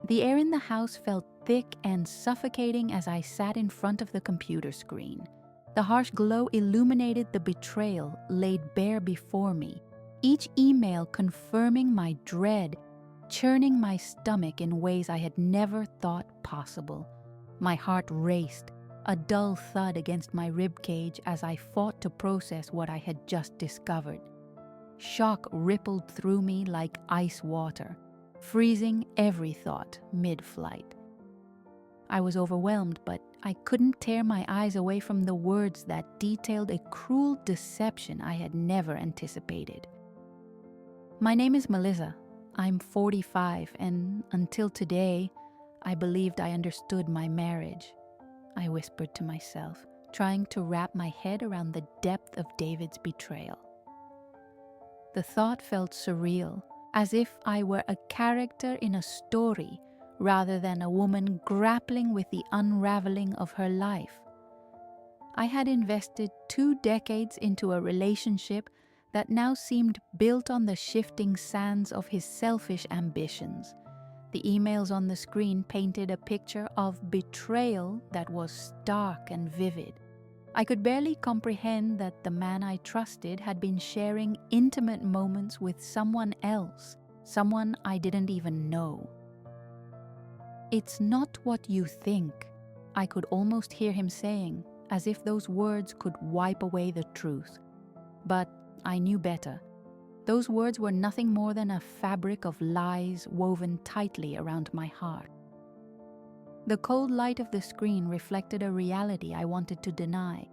The air in the house felt thick and suffocating as I sat in front of the computer screen. The harsh glow illuminated the betrayal laid bare before me, each email confirming my dread, churning my stomach in ways I had never thought possible. My heart raced, a dull thud against my ribcage as I fought to process what I had just discovered. Shock rippled through me like ice water, freezing every thought mid-flight. I was overwhelmed, but I couldn't tear my eyes away from the words that detailed a cruel deception I had never anticipated. My name is Melissa. I'm 45, and until today, I believed I understood my marriage, I whispered to myself, trying to wrap my head around the depth of David's betrayal. The thought felt surreal, as if I were a character in a story rather than a woman grappling with the unraveling of her life. I had invested 2 decades into a relationship that now seemed built on the shifting sands of his selfish ambitions. The emails on the screen painted a picture of betrayal that was stark and vivid. I could barely comprehend that the man I trusted had been sharing intimate moments with someone else, someone I didn't even know. "It's not what you think," I could almost hear him saying, as if those words could wipe away the truth. But I knew better. Those words were nothing more than a fabric of lies woven tightly around my heart. The cold light of the screen reflected a reality I wanted to deny.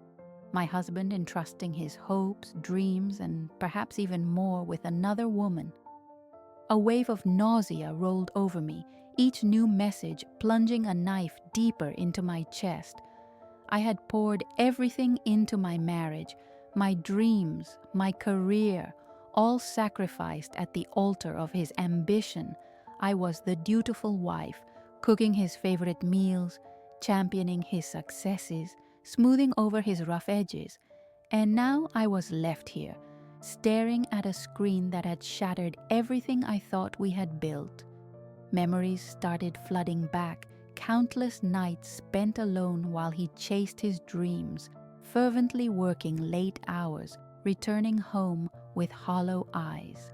My husband entrusting his hopes, dreams, and perhaps even more with another woman. A wave of nausea rolled over me, each new message plunging a knife deeper into my chest. I had poured everything into my marriage, my dreams, my career, all sacrificed at the altar of his ambition. I was the dutiful wife, cooking his favorite meals, championing his successes, smoothing over his rough edges. And now I was left here, staring at a screen that had shattered everything I thought we had built. Memories started flooding back, countless nights spent alone while he chased his dreams, fervently working late hours, returning home with hollow eyes.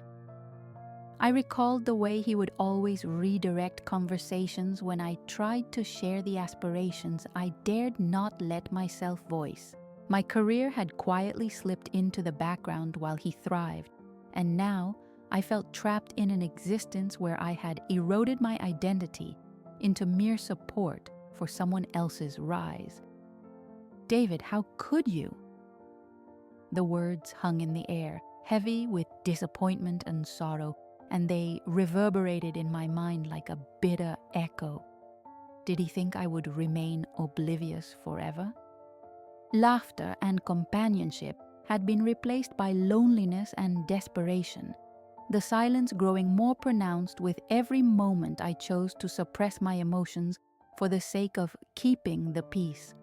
I recalled the way he would always redirect conversations when I tried to share the aspirations I dared not let myself voice. My career had quietly slipped into the background while he thrived, and now I felt trapped in an existence where I had eroded my identity into mere support for someone else's rise. "David, how could you?" The words hung in the air, heavy with disappointment and sorrow, and they reverberated in my mind like a bitter echo. Did he think I would remain oblivious forever? Laughter and companionship had been replaced by loneliness and desperation, the silence growing more pronounced with every moment I chose to suppress my emotions for the sake of keeping the peace.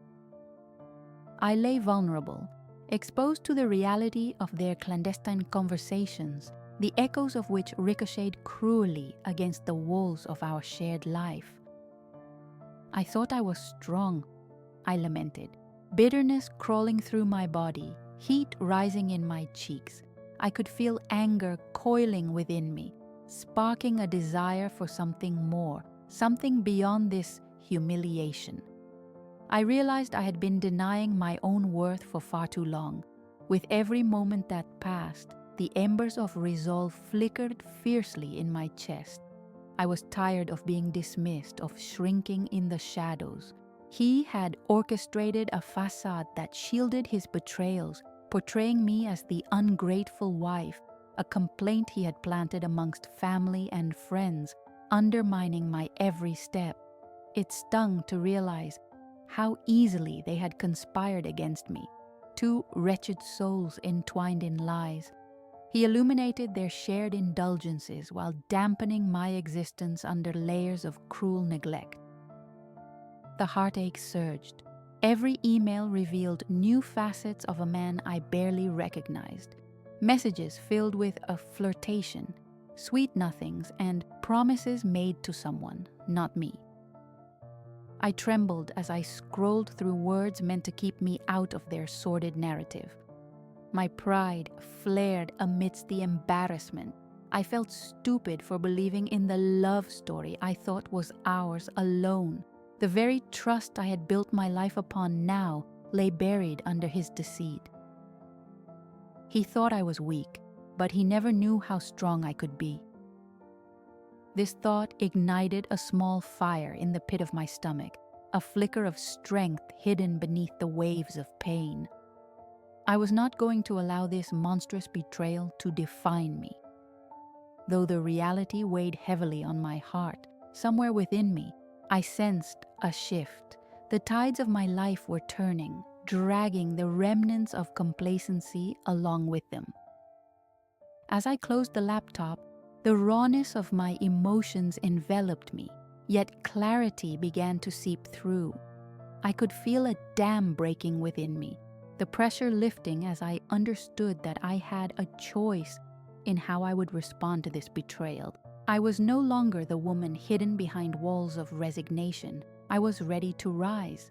I lay vulnerable, exposed to the reality of their clandestine conversations, the echoes of which ricocheted cruelly against the walls of our shared life. "I thought I was strong," I lamented, bitterness crawling through my body, heat rising in my cheeks. I could feel anger coiling within me, sparking a desire for something more, something beyond this humiliation. I realized I had been denying my own worth for far too long. With every moment that passed, the embers of resolve flickered fiercely in my chest. I was tired of being dismissed, of shrinking in the shadows. He had orchestrated a facade that shielded his betrayals, portraying me as the ungrateful wife, a complaint he had planted amongst family and friends, undermining my every step. It stung to realize how easily they had conspired against me, 2 wretched souls entwined in lies. He illuminated their shared indulgences while dampening my existence under layers of cruel neglect. The heartache surged. Every email revealed new facets of a man I barely recognized. Messages filled with a flirtation, sweet nothings, and promises made to someone, not me. I trembled as I scrolled through words meant to keep me out of their sordid narrative. My pride flared amidst the embarrassment. I felt stupid for believing in the love story I thought was ours alone. The very trust I had built my life upon now lay buried under his deceit. He thought I was weak, but he never knew how strong I could be. This thought ignited a small fire in the pit of my stomach, a flicker of strength hidden beneath the waves of pain. I was not going to allow this monstrous betrayal to define me. Though the reality weighed heavily on my heart, somewhere within me, I sensed a shift. The tides of my life were turning, dragging the remnants of complacency along with them. As I closed the laptop, the rawness of my emotions enveloped me, yet clarity began to seep through. I could feel a dam breaking within me, the pressure lifting as I understood that I had a choice in how I would respond to this betrayal. I was no longer the woman hidden behind walls of resignation. I was ready to rise.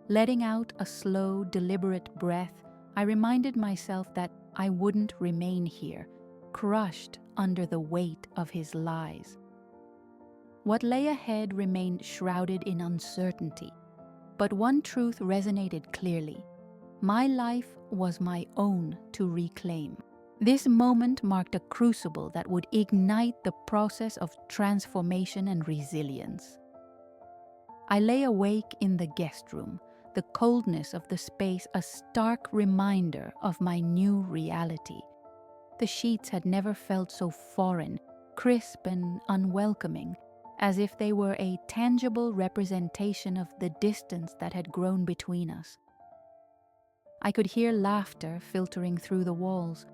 Letting out a slow, deliberate breath, I reminded myself that I wouldn't remain here, crushed under the weight of his lies. What lay ahead remained shrouded in uncertainty, but one truth resonated clearly. My life was my own to reclaim. This moment marked a crucible that would ignite the process of transformation and resilience. I lay awake in the guest room, the coldness of the space a stark reminder of my new reality. The sheets had never felt so foreign, crisp and unwelcoming, as if they were a tangible representation of the distance that had grown between us. I could hear laughter filtering through the walls,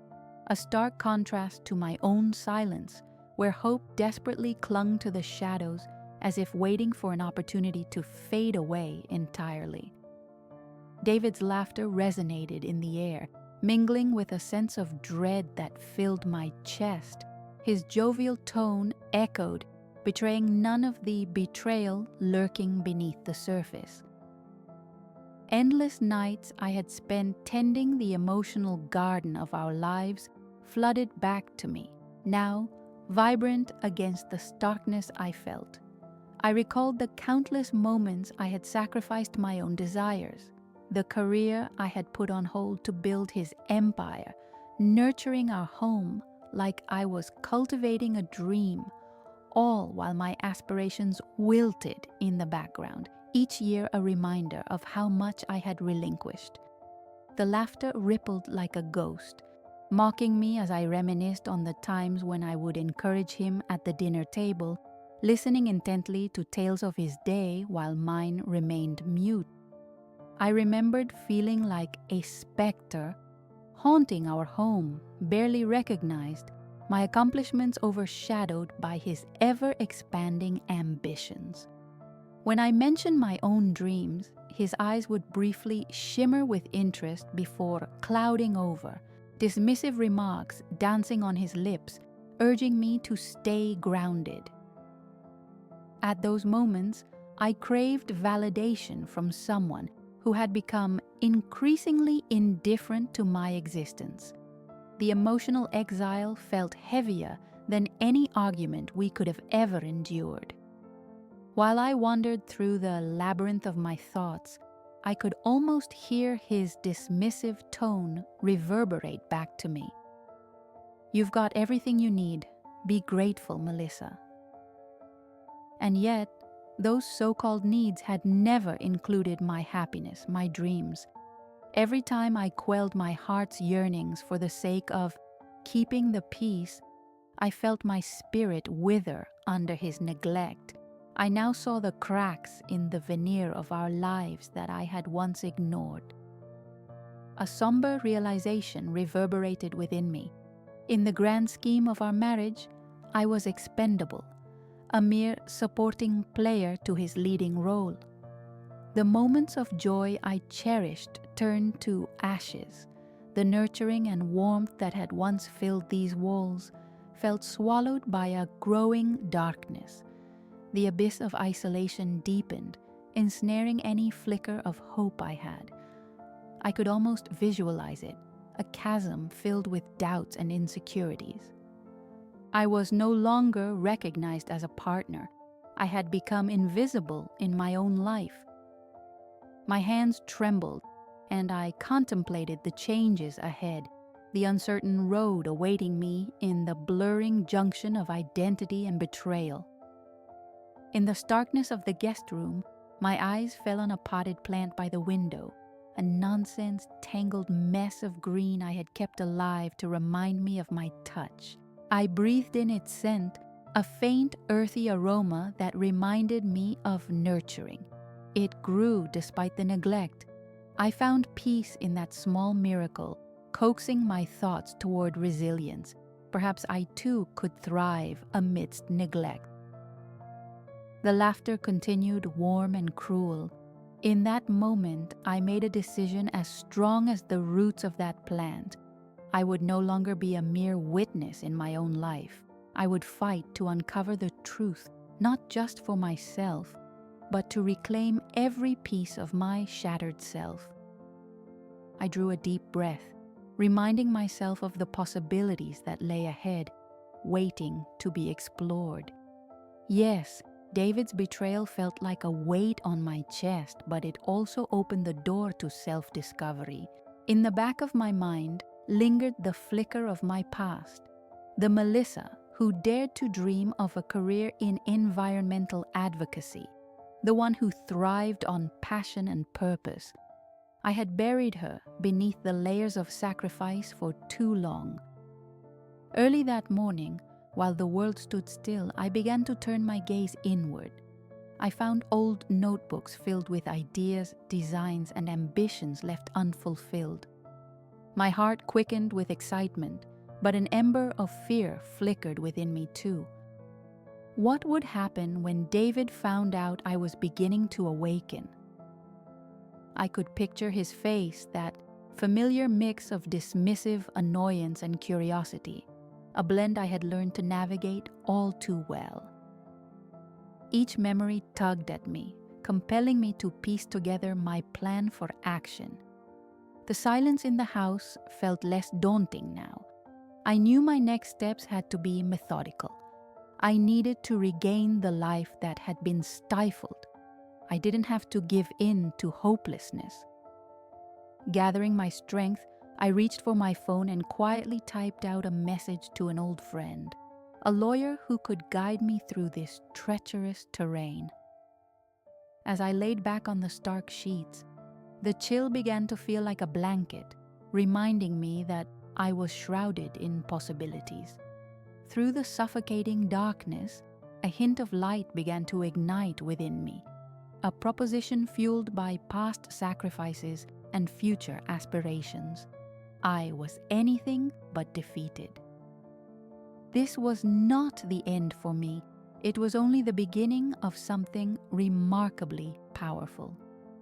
a stark contrast to my own silence, where hope desperately clung to the shadows as if waiting for an opportunity to fade away entirely. David's laughter resonated in the air, mingling with a sense of dread that filled my chest. His jovial tone echoed, betraying none of the betrayal lurking beneath the surface. Endless nights I had spent tending the emotional garden of our lives flooded back to me, now vibrant against the starkness I felt. I recalled the countless moments I had sacrificed my own desires, the career I had put on hold to build his empire, nurturing our home like I was cultivating a dream, all while my aspirations wilted in the background, each year a reminder of how much I had relinquished. The laughter rippled like a ghost, mocking me as I reminisced on the times when I would encourage him at the dinner table, listening intently to tales of his day while mine remained mute. I remembered feeling like a specter haunting our home, barely recognized, my accomplishments overshadowed by his ever-expanding ambitions. When I mentioned my own dreams, his eyes would briefly shimmer with interest before clouding over, dismissive remarks dancing on his lips, urging me to stay grounded. At those moments, I craved validation from someone who had become increasingly indifferent to my existence. The emotional exile felt heavier than any argument we could have ever endured. While I wandered through the labyrinth of my thoughts, I could almost hear his dismissive tone reverberate back to me. "You've got everything you need. Be grateful, Melissa." And yet, those so-called needs had never included my happiness, my dreams. Every time I quelled my heart's yearnings for the sake of keeping the peace, I felt my spirit wither under his neglect. I now saw the cracks in the veneer of our lives that I had once ignored. A somber realization reverberated within me. In the grand scheme of our marriage, I was expendable, a mere supporting player to his leading role. The moments of joy I cherished turned to ashes. The nurturing and warmth that had once filled these walls felt swallowed by a growing darkness. The abyss of isolation deepened, ensnaring any flicker of hope I had. I could almost visualize it, a chasm filled with doubts and insecurities. I was no longer recognized as a partner. I had become invisible in my own life. My hands trembled, and I contemplated the changes ahead, the uncertain road awaiting me in the blurring junction of identity and betrayal. In the starkness of the guest room, my eyes fell on a potted plant by the window, a nonsense, tangled mess of green I had kept alive to remind me of my touch. I breathed in its scent, a faint, earthy aroma that reminded me of nurturing. It grew despite the neglect. I found peace in that small miracle, coaxing my thoughts toward resilience. Perhaps I too could thrive amidst neglect. The laughter continued, warm and cruel. In that moment, I made a decision as strong as the roots of that plant. I would no longer be a mere witness in my own life. I would fight to uncover the truth, not just for myself, but to reclaim every piece of my shattered self. I drew a deep breath, reminding myself of the possibilities that lay ahead, waiting to be explored. Yes, David's betrayal felt like a weight on my chest, but it also opened the door to self-discovery. In the back of my mind lingered the flicker of my past, the Melissa who dared to dream of a career in environmental advocacy, the one who thrived on passion and purpose. I had buried her beneath the layers of sacrifice for too long. Early that morning, while the world stood still, I began to turn my gaze inward. I found old notebooks filled with ideas, designs, and ambitions left unfulfilled. My heart quickened with excitement, but an ember of fear flickered within me too. What would happen when David found out I was beginning to awaken? I could picture his face, that familiar mix of dismissive annoyance and curiosity, a blend I had learned to navigate all too well. Each memory tugged at me, compelling me to piece together my plan for action. The silence in the house felt less daunting now. I knew my next steps had to be methodical. I needed to regain the life that had been stifled. I didn't have to give in to hopelessness. Gathering my strength, I reached for my phone and quietly typed out a message to an old friend, a lawyer who could guide me through this treacherous terrain. As I laid back on the stark sheets, the chill began to feel like a blanket, reminding me that I was shrouded in possibilities. Through the suffocating darkness, a hint of light began to ignite within me, a proposition fueled by past sacrifices and future aspirations. I was anything but defeated. This was not the end for me. It was only the beginning of something remarkably powerful.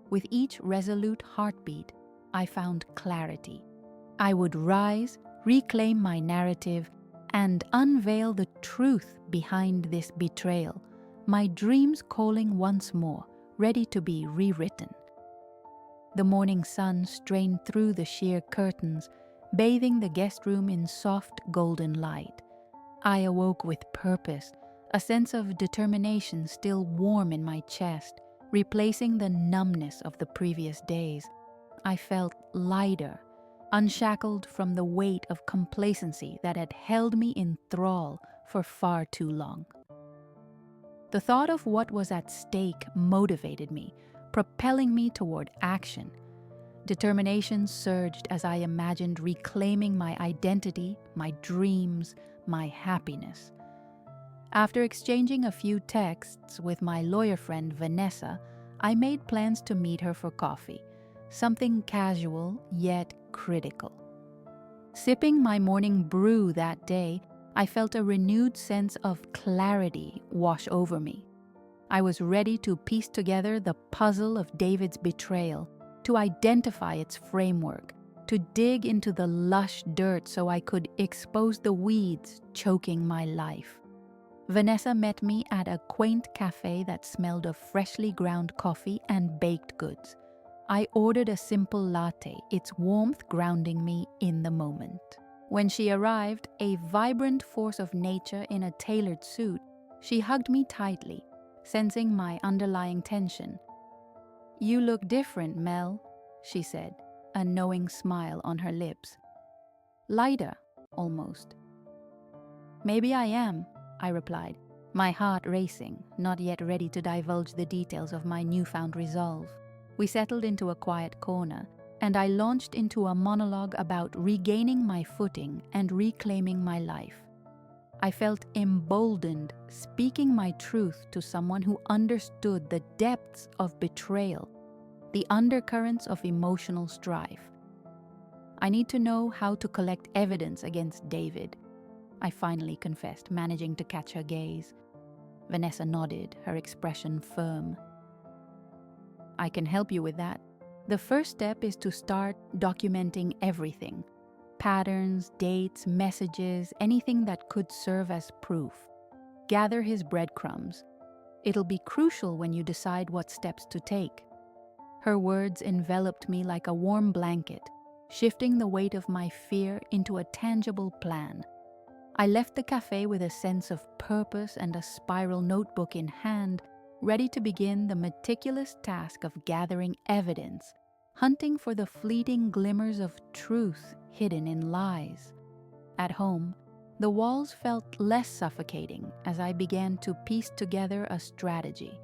With each resolute heartbeat, I found clarity. I would rise, reclaim my narrative, and unveil the truth behind this betrayal, my dreams calling once more, ready to be rewritten. The morning sun strained through the sheer curtains, bathing the guest room in soft golden light. I awoke with purpose, a sense of determination still warm in my chest, replacing the numbness of the previous days. I felt lighter, unshackled from the weight of complacency that had held me in thrall for far too long. The thought of what was at stake motivated me, propelling me toward action. Determination surged as I imagined reclaiming my identity, my dreams, my happiness. After exchanging a few texts with my lawyer friend Vanessa, I made plans to meet her for coffee, something casual yet critical. Sipping my morning brew that day, I felt a renewed sense of clarity wash over me. I was ready to piece together the puzzle of David's betrayal, to identify its framework, to dig into the lush dirt so I could expose the weeds choking my life. Vanessa met me at a quaint cafe that smelled of freshly ground coffee and baked goods. I ordered a simple latte, its warmth grounding me in the moment. When she arrived, a vibrant force of nature in a tailored suit, she hugged me tightly, sensing my underlying tension. "You look different, Mel," she said, a knowing smile on her lips. "Lighter, almost." "Maybe I am," I replied, my heart racing, not yet ready to divulge the details of my newfound resolve. We settled into a quiet corner, and I launched into a monologue about regaining my footing and reclaiming my life. I felt emboldened speaking my truth to someone who understood the depths of betrayal, the undercurrents of emotional strife. "I need to know how to collect evidence against David," I finally confessed, managing to catch her gaze. Vanessa nodded, her expression firm. "I can help you with that. The first step is to start documenting everything. Patterns, dates, messages, anything that could serve as proof. Gather his breadcrumbs. It'll be crucial when you decide what steps to take." Her words enveloped me like a warm blanket, shifting the weight of my fear into a tangible plan. I left the cafe with a sense of purpose and a spiral notebook in hand, ready to begin the meticulous task of gathering evidence, hunting for the fleeting glimmers of truth hidden in lies. At home, the walls felt less suffocating as I began to piece together a strategy.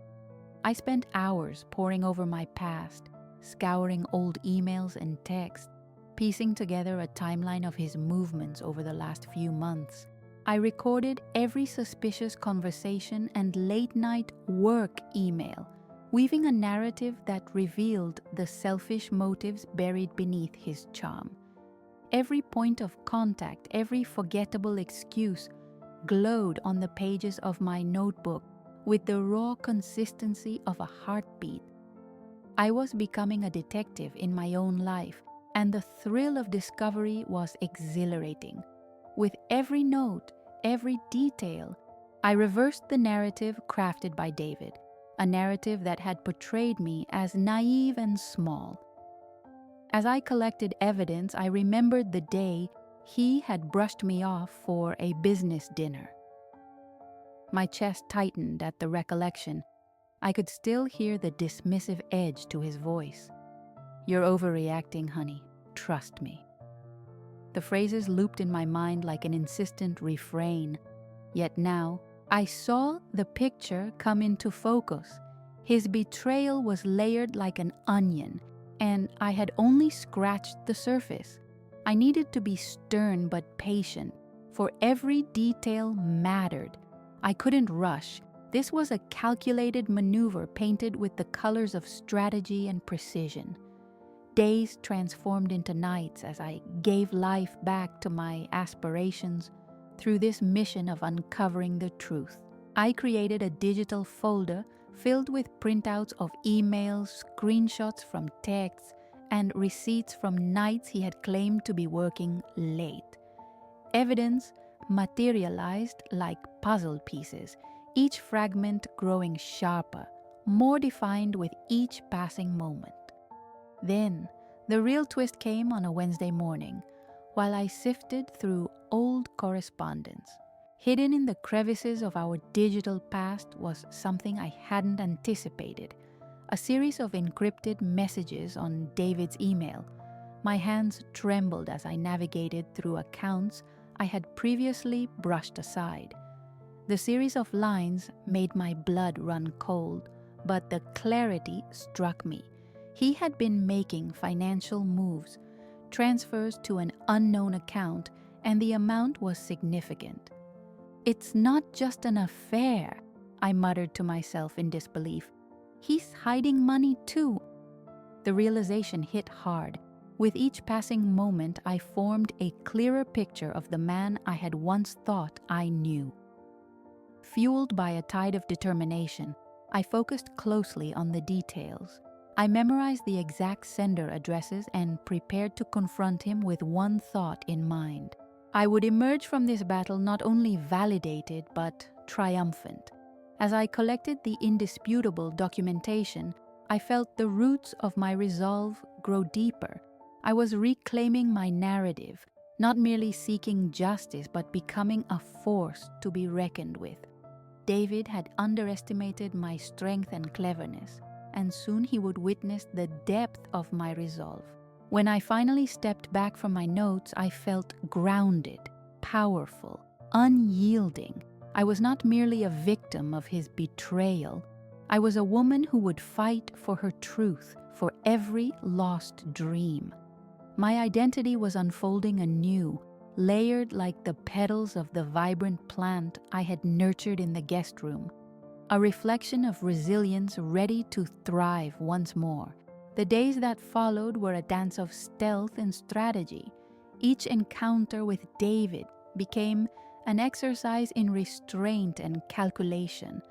I spent hours poring over my past, scouring old emails and texts, piecing together a timeline of his movements over the last few months. I recorded every suspicious conversation and late-night work email, weaving a narrative that revealed the selfish motives buried beneath his charm. Every point of contact, every forgettable excuse glowed on the pages of my notebook with the raw consistency of a heartbeat. I was becoming a detective in my own life, and the thrill of discovery was exhilarating. With every note, every detail, I reversed the narrative crafted by David, a narrative that had portrayed me as naive and small. As I collected evidence, I remembered the day he had brushed me off for a business dinner. My chest tightened at the recollection. I could still hear the dismissive edge to his voice. "You're overreacting, honey. Trust me." The phrases looped in my mind like an insistent refrain. Yet now, I saw the picture come into focus. His betrayal was layered like an onion, and I had only scratched the surface. I needed to be stern but patient, for every detail mattered. I couldn't rush. This was a calculated maneuver painted with the colors of strategy and precision. Days transformed into nights as I gave life back to my aspirations through this mission of uncovering the truth. I created a digital folder filled with printouts of emails, screenshots from texts, and receipts from nights he had claimed to be working late. Evidence materialized like puzzle pieces, each fragment growing sharper, more defined with each passing moment. Then, the real twist came on a Wednesday morning, while I sifted through old correspondence. Hidden in the crevices of our digital past was something I hadn't anticipated, a series of encrypted messages on David's email. My hands trembled as I navigated through accounts I had previously brushed aside. The series of lines made my blood run cold, but the clarity struck me. He had been making financial moves, transfers to an unknown account, and the amount was significant. "It's not just an affair," I muttered to myself in disbelief. "He's hiding money too." The realization hit hard. With each passing moment, I formed a clearer picture of the man I had once thought I knew. Fueled by a tide of determination, I focused closely on the details. I memorized the exact sender addresses and prepared to confront him with one thought in mind. I would emerge from this battle not only validated but triumphant. As I collected the indisputable documentation, I felt the roots of my resolve grow deeper. I was reclaiming my narrative, not merely seeking justice but becoming a force to be reckoned with. David had underestimated my strength and cleverness, and soon he would witness the depth of my resolve. When I finally stepped back from my notes, I felt grounded, powerful, unyielding. I was not merely a victim of his betrayal. I was a woman who would fight for her truth, for every lost dream. My identity was unfolding anew, layered like the petals of the vibrant plant I had nurtured in the guest room, a reflection of resilience ready to thrive once more. The days that followed were a dance of stealth and strategy. Each encounter with David became an exercise in restraint and calculation.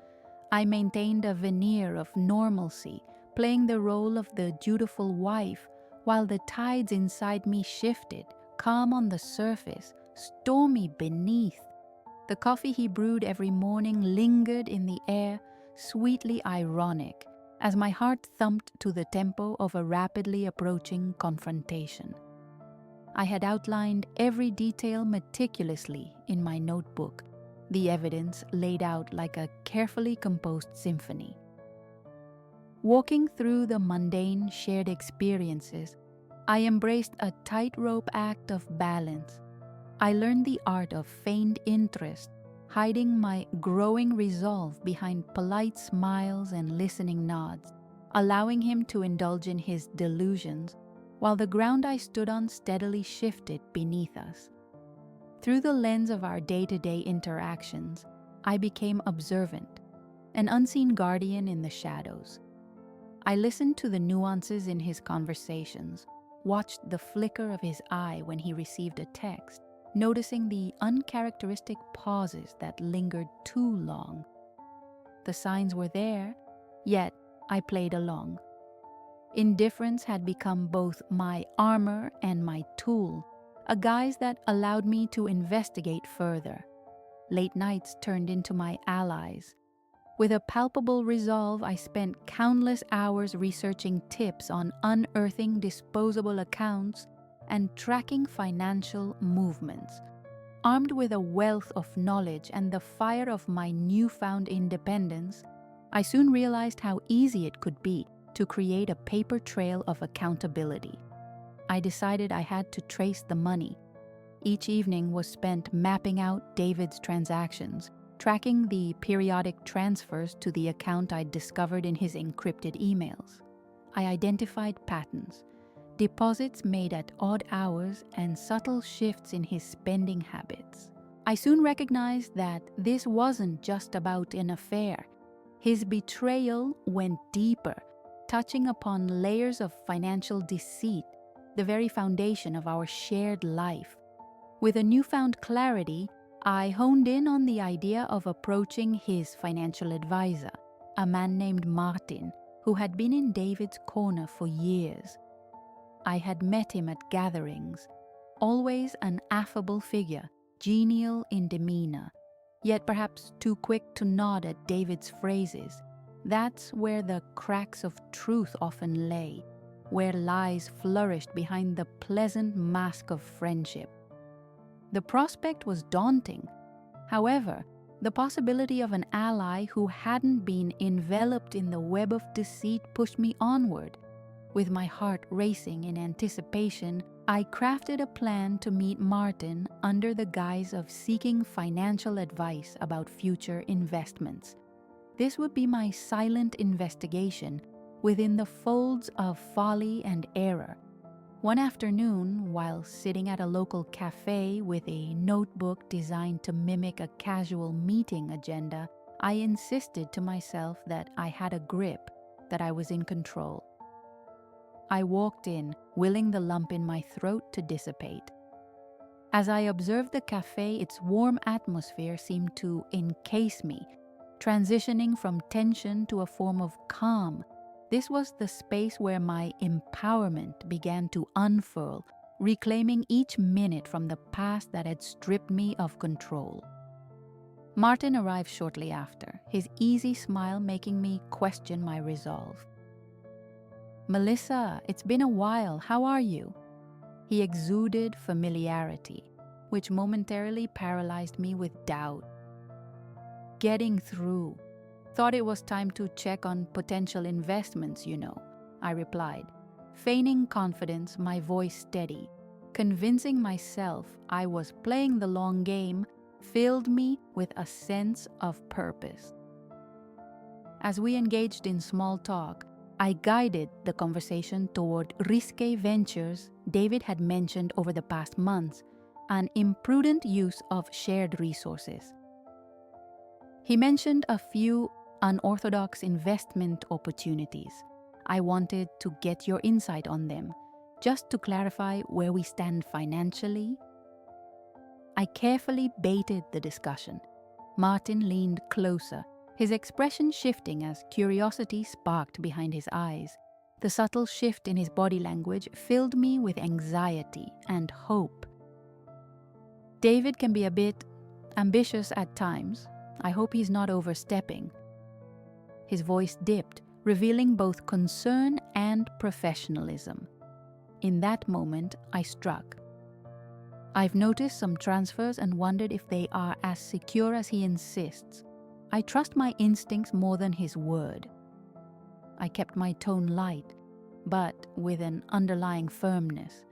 I maintained a veneer of normalcy, playing the role of the dutiful wife, while the tides inside me shifted, calm on the surface, stormy beneath. The coffee he brewed every morning lingered in the air, sweetly ironic, as my heart thumped to the tempo of a rapidly approaching confrontation. I had outlined every detail meticulously in my notebook, the evidence laid out like a carefully composed symphony. Walking through the mundane shared experiences, I embraced a tightrope act of balance. I learned the art of feigned interest, hiding my growing resolve behind polite smiles and listening nods, allowing him to indulge in his delusions, while the ground I stood on steadily shifted beneath us. Through the lens of our day-to-day interactions, I became observant, an unseen guardian in the shadows. I listened to the nuances in his conversations, watched the flicker of his eye when he received a text, noticing the uncharacteristic pauses that lingered too long. The signs were there, yet I played along. Indifference had become both my armor and my tool, a guise that allowed me to investigate further. Late nights turned into my allies. With a palpable resolve, I spent countless hours researching tips on unearthing disposable accounts and tracking financial movements. Armed with a wealth of knowledge and the fire of my newfound independence, I soon realized how easy it could be to create a paper trail of accountability. I decided I had to trace the money. Each evening was spent mapping out David's transactions, tracking the periodic transfers to the account I'd discovered in his encrypted emails. I identified patterns, deposits made at odd hours, and subtle shifts in his spending habits. I soon recognized that this wasn't just about an affair. His betrayal went deeper, touching upon layers of financial deceit, the very foundation of our shared life. With a newfound clarity, I honed in on the idea of approaching his financial advisor, a man named Martin, who had been in David's corner for years. I had met him at gatherings, always an affable figure, genial in demeanor, yet perhaps too quick to nod at David's phrases. That's where the cracks of truth often lay, where lies flourished behind the pleasant mask of friendship. The prospect was daunting. However, the possibility of an ally who hadn't been enveloped in the web of deceit pushed me onward. With my heart racing in anticipation, I crafted a plan to meet Martin under the guise of seeking financial advice about future investments. This would be my silent investigation within the folds of folly and error. One afternoon, while sitting at a local cafe with a notebook designed to mimic a casual meeting agenda, I insisted to myself that I had a grip, that I was in control. I walked in, willing the lump in my throat to dissipate. As I observed the cafe, its warm atmosphere seemed to encase me, transitioning from tension to a form of calm, This was the space where my empowerment began to unfurl, reclaiming each minute from the past that had stripped me of control. Martin arrived shortly after, his easy smile making me question my resolve. "Melissa, it's been a while. How are you?" He exuded familiarity, which momentarily paralyzed me with doubt. "Getting through. Thought it was time to check on potential investments, I replied, feigning confidence, my voice steady. Convincing myself I was playing the long game filled me with a sense of purpose. As we engaged in small talk, I guided the conversation toward risque ventures David had mentioned over the past months, an imprudent use of shared resources. He mentioned a few unorthodox investment opportunities. I wanted to get your insight on them, just to clarify where we stand financially. I carefully baited the discussion. Martin leaned closer, his expression shifting as curiosity sparked behind his eyes. The subtle shift in his body language filled me with anxiety and hope. "David can be a bit ambitious at times. I hope he's not overstepping." His voice dipped, revealing both concern and professionalism. In that moment, I struck. "I've noticed some transfers and wondered if they are as secure as he insists. I trust my instincts more than his word." I kept my tone light, but with an underlying firmness.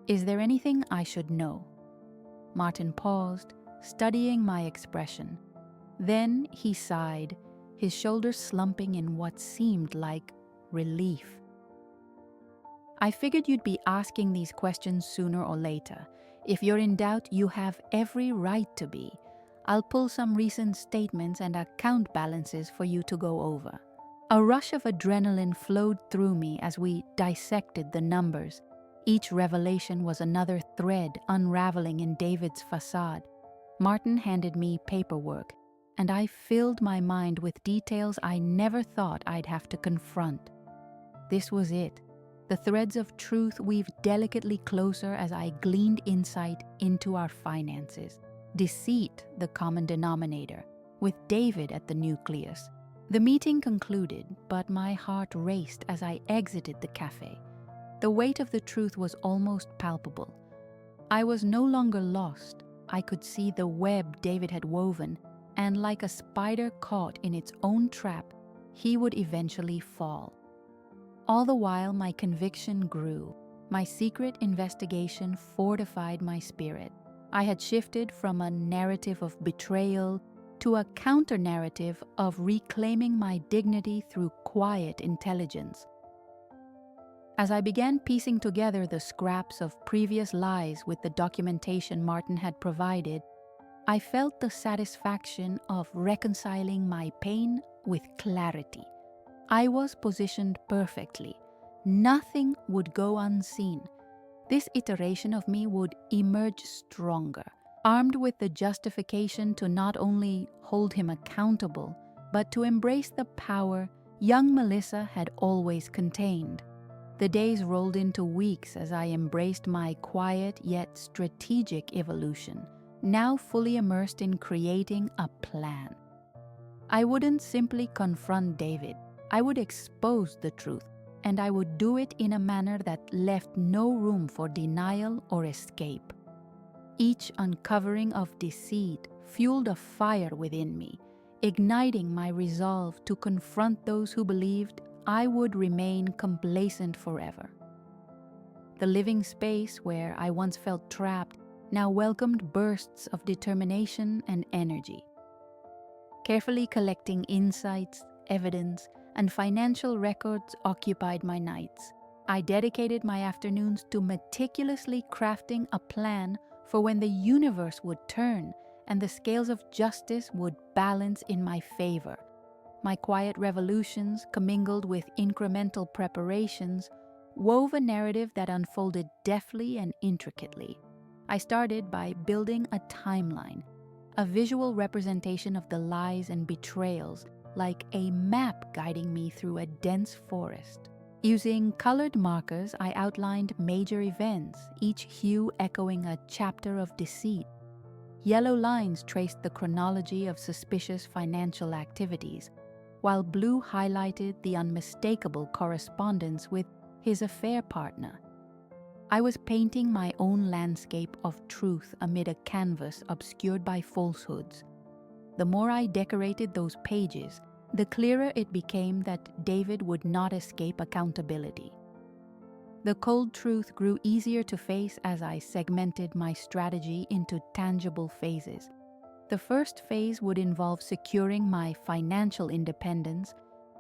"Is there anything I should know?" Martin paused, studying my expression. Then he sighed, his shoulders slumping in what seemed like relief. "I figured you'd be asking these questions sooner or later. If you're in doubt, you have every right to be. I'll pull some recent statements and account balances for you to go over." A rush of adrenaline flowed through me as we dissected the numbers. Each revelation was another thread unraveling in David's facade. Martin handed me paperwork, and I filled my mind with details I never thought I'd have to confront. This was it. The threads of truth weaved delicately closer as I gleaned insight into our finances. Deceit, the common denominator, with David at the nucleus. The meeting concluded, but my heart raced as I exited the cafe. The weight of the truth was almost palpable. I was no longer lost. I could see the web David had woven, and like a spider caught in its own trap, he would eventually fall. All the while, my conviction grew. My secret investigation fortified my spirit. I had shifted from a narrative of betrayal to a counter-narrative of reclaiming my dignity through quiet intelligence. As I began piecing together the scraps of previous lies with the documentation Martin had provided, I felt the satisfaction of reconciling my pain with clarity. I was positioned perfectly. Nothing would go unseen. This iteration of me would emerge stronger, armed with the justification to not only hold him accountable, but to embrace the power young Melissa had always contained. The days rolled into weeks as I embraced my quiet yet strategic evolution, now fully immersed in creating a plan. I wouldn't simply confront David. I would expose the truth, and I would do it in a manner that left no room for denial or escape. Each uncovering of deceit fueled a fire within me, igniting my resolve to confront those who believed I would remain complacent forever. The living space where I once felt trapped now welcomed bursts of determination and energy. Carefully collecting insights, evidence, and financial records occupied my nights. I dedicated my afternoons to meticulously crafting a plan for when the universe would turn and the scales of justice would balance in my favor. My quiet revolutions, commingled with incremental preparations, wove a narrative that unfolded deftly and intricately. I started by building a timeline, a visual representation of the lies and betrayals like a map guiding me through a dense forest. Using colored markers, I outlined major events, each hue echoing a chapter of deceit. Yellow lines traced the chronology of suspicious financial activities, while blue highlighted the unmistakable correspondence with his affair partner. I was painting my own landscape of truth amid a canvas obscured by falsehoods. The more I decorated those pages, the clearer it became that David would not escape accountability. The cold truth grew easier to face as I segmented my strategy into tangible phases. The first phase would involve securing my financial independence,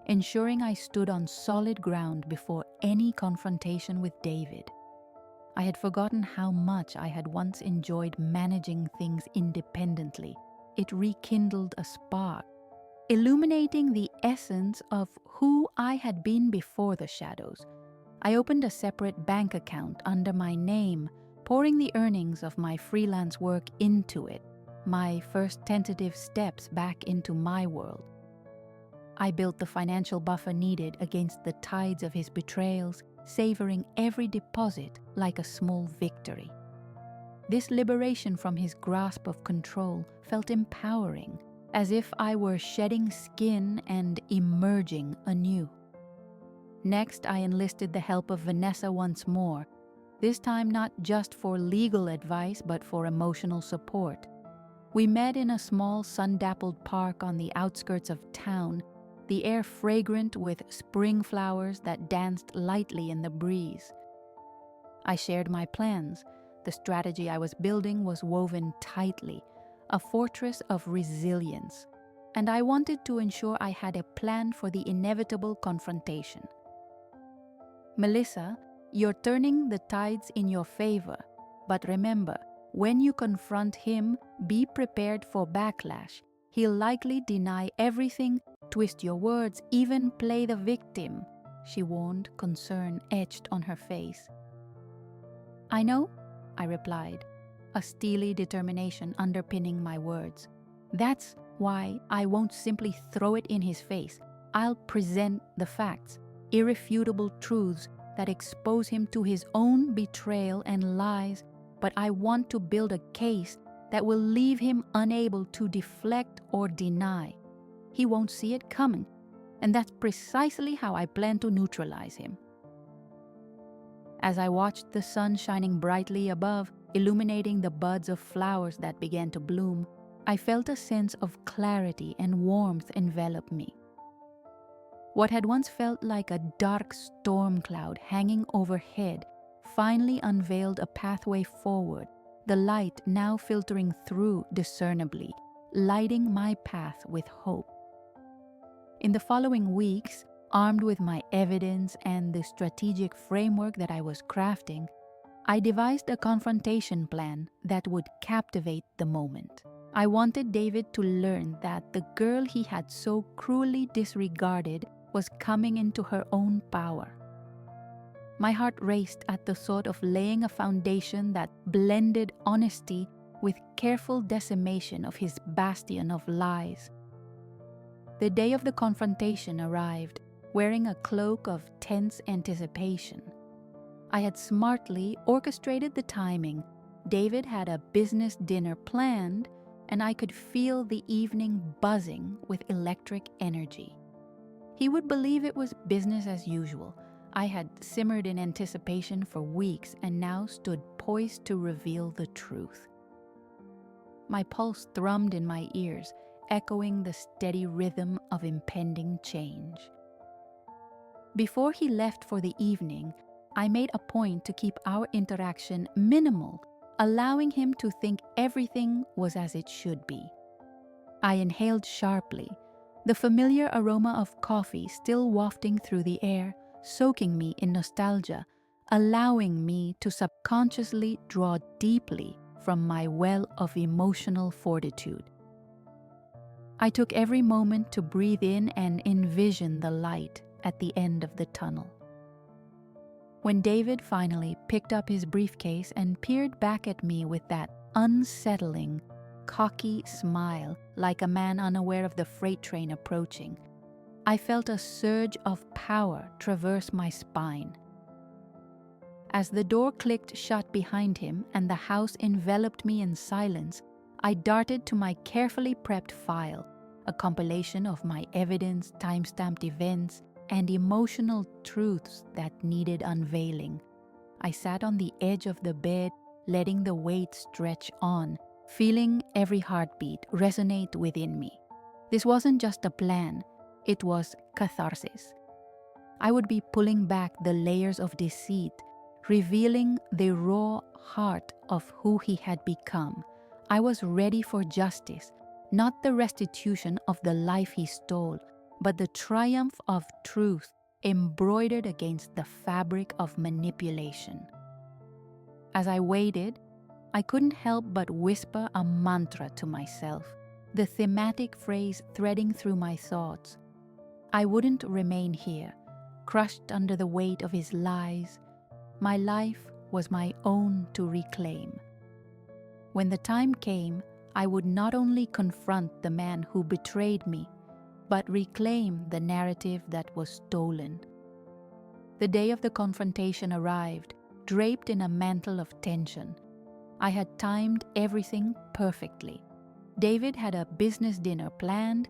ensuring I stood on solid ground before any confrontation with David. I had forgotten how much I had once enjoyed managing things independently. It rekindled a spark, illuminating the essence of who I had been before the shadows. I opened a separate bank account under my name, pouring the earnings of my freelance work into it, my first tentative steps back into my world. I built the financial buffer needed against the tides of his betrayals, savoring every deposit like a small victory. This liberation from his grasp of control felt empowering, as if I were shedding skin and emerging anew. Next, I enlisted the help of Vanessa once more, this time not just for legal advice but for emotional support. We met in a small sun-dappled park on the outskirts of town, the air fragrant with spring flowers that danced lightly in the breeze. I shared my plans. The strategy I was building was woven tightly, a fortress of resilience, and I wanted to ensure I had a plan for the inevitable confrontation. Melissa, you're turning the tides in your favor, but remember, when you confront him, be prepared for backlash. He'll likely deny everything, twist your words, even play the victim, she warned, concern etched on her face. I know, I replied, a steely determination underpinning my words. That's why I won't simply throw it in his face. I'll present the facts, irrefutable truths that expose him to his own betrayal and lies, but I want to build a case that will leave him unable to deflect or deny. He won't see it coming, and that's precisely how I plan to neutralize him. As I watched the sun shining brightly above, illuminating the buds of flowers that began to bloom, I felt a sense of clarity and warmth envelop me. What had once felt like a dark storm cloud hanging overhead finally unveiled a pathway forward, the light now filtering through discernibly, lighting my path with hope. In the following weeks, armed with my evidence and the strategic framework that I was crafting, I devised a confrontation plan that would captivate the moment. I wanted David to learn that the girl he had so cruelly disregarded was coming into her own power. My heart raced at the thought of laying a foundation that blended honesty with careful decimation of his bastion of lies. The day of the confrontation arrived, wearing a cloak of tense anticipation. I had smartly orchestrated the timing. David had a business dinner planned, and I could feel the evening buzzing with electric energy. He would believe it was business as usual. I had simmered in anticipation for weeks and now stood poised to reveal the truth. My pulse thrummed in my ears, echoing the steady rhythm of impending change. Before he left for the evening, I made a point to keep our interaction minimal, allowing him to think everything was as it should be. I inhaled sharply, the familiar aroma of coffee still wafting through the air, soaking me in nostalgia, allowing me to subconsciously draw deeply from my well of emotional fortitude. I took every moment to breathe in and envision the light at the end of the tunnel. When David finally picked up his briefcase and peered back at me with that unsettling, cocky smile, like a man unaware of the freight train approaching. I felt a surge of power traverse my spine. As the door clicked shut behind him and the house enveloped me in silence, I darted to my carefully prepped file, a compilation of my evidence, time-stamped events, and emotional truths that needed unveiling. I sat on the edge of the bed, letting the weight stretch on, feeling every heartbeat resonate within me. This wasn't just a plan, it was catharsis. I would be pulling back the layers of deceit, revealing the raw heart of who he had become. I was ready for justice, not the restitution of the life he stole, but the triumph of truth embroidered against the fabric of manipulation. As I waited, I couldn't help but whisper a mantra to myself, the thematic phrase threading through my thoughts. I wouldn't remain here, crushed under the weight of his lies. My life was my own to reclaim. When the time came, I would not only confront the man who betrayed me, but reclaim the narrative that was stolen. The day of the confrontation arrived, draped in a mantle of tension. I had timed everything perfectly. David had a business dinner planned,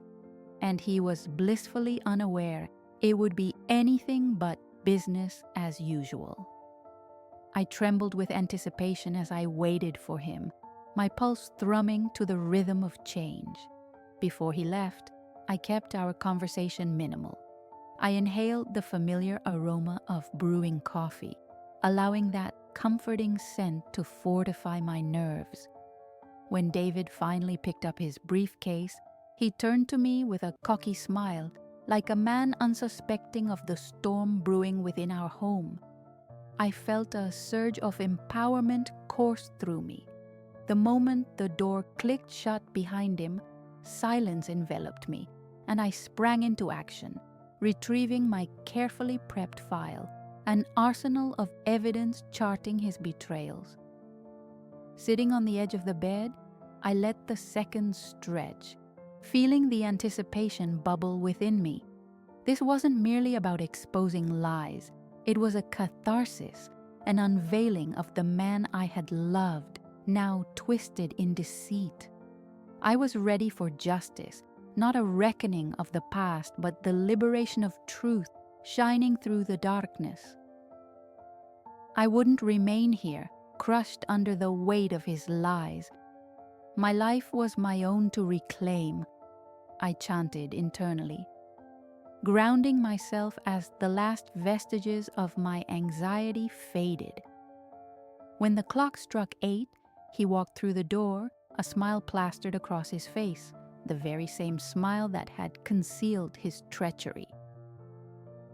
and he was blissfully unaware it would be anything but business as usual. I trembled with anticipation as I waited for him, my pulse thrumming to the rhythm of change. Before he left, I kept our conversation minimal. I inhaled the familiar aroma of brewing coffee, allowing that comforting scent to fortify my nerves. When David finally picked up his briefcase, he turned to me with a cocky smile, like a man unsuspecting of the storm brewing within our home. I felt a surge of empowerment course through me. The moment the door clicked shut behind him, silence enveloped me, and I sprang into action, retrieving my carefully prepped file, an arsenal of evidence charting his betrayals. Sitting on the edge of the bed, I let the seconds stretch, feeling the anticipation bubble within me. This wasn't merely about exposing lies. It was a catharsis, an unveiling of the man I had loved, now twisted in deceit. I was ready for justice, not a reckoning of the past, but the liberation of truth shining through the darkness. I wouldn't remain here, crushed under the weight of his lies. My life was my own to reclaim, I chanted internally, grounding myself as the last vestiges of my anxiety faded. When the clock struck 8, he walked through the door, a smile plastered across his face, the very same smile that had concealed his treachery.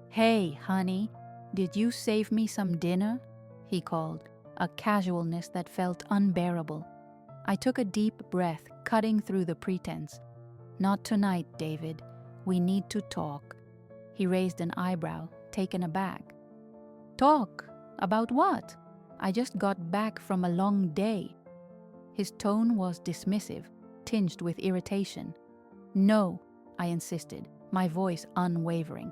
"Hey, honey, did you save me some dinner?" he called, a casualness that felt unbearable. I took a deep breath, cutting through the pretense. "Not tonight, David. We need to talk." He raised an eyebrow, taken aback. "Talk? About what? I just got back from a long day." His tone was dismissive, tinged with irritation. "No," I insisted, my voice unwavering.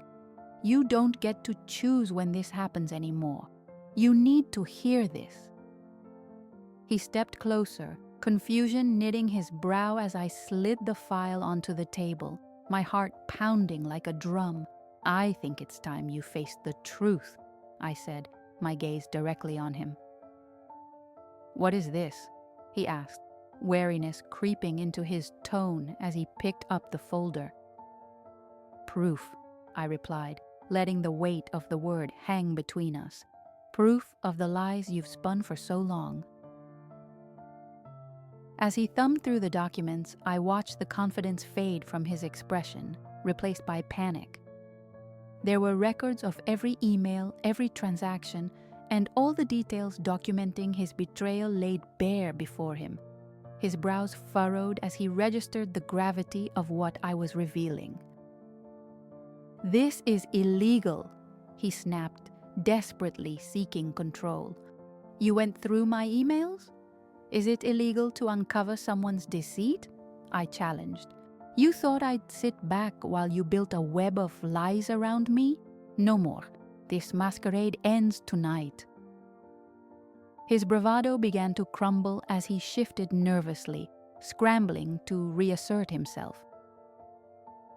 "You don't get to choose when this happens anymore. You need to hear this." He stepped closer, confusion knitting his brow as I slid the file onto the table, my heart pounding like a drum. "I think it's time you faced the truth," I said, my gaze directly on him. "What is this?" he asked, wariness creeping into his tone as he picked up the folder. "Proof," I replied, letting the weight of the word hang between us. "Proof of the lies you've spun for so long." As he thumbed through the documents, I watched the confidence fade from his expression, replaced by panic. There were records of every email, every transaction, and all the details documenting his betrayal laid bare before him. His brows furrowed as he registered the gravity of what I was revealing. "This is illegal," he snapped, desperately seeking control. "You went through my emails? Is it illegal to uncover someone's deceit? I challenged. You thought I'd sit back while you built a web of lies around me? No more. This masquerade ends tonight. His bravado began to crumble as he shifted nervously, scrambling to reassert himself.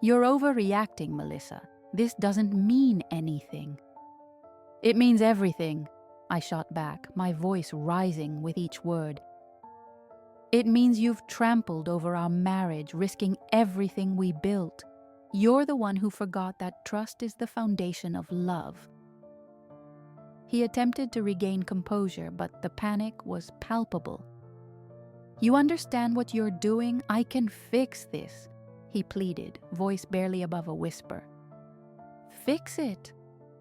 You're overreacting, Melissa. This doesn't mean anything. It means everything, I shot back, my voice rising with each word. It means you've trampled over our marriage, risking everything we built. You're the one who forgot that trust is the foundation of love. He attempted to regain composure, but the panic was palpable. You understand what you're doing? I can fix this, he pleaded, voice barely above a whisper. Fix it,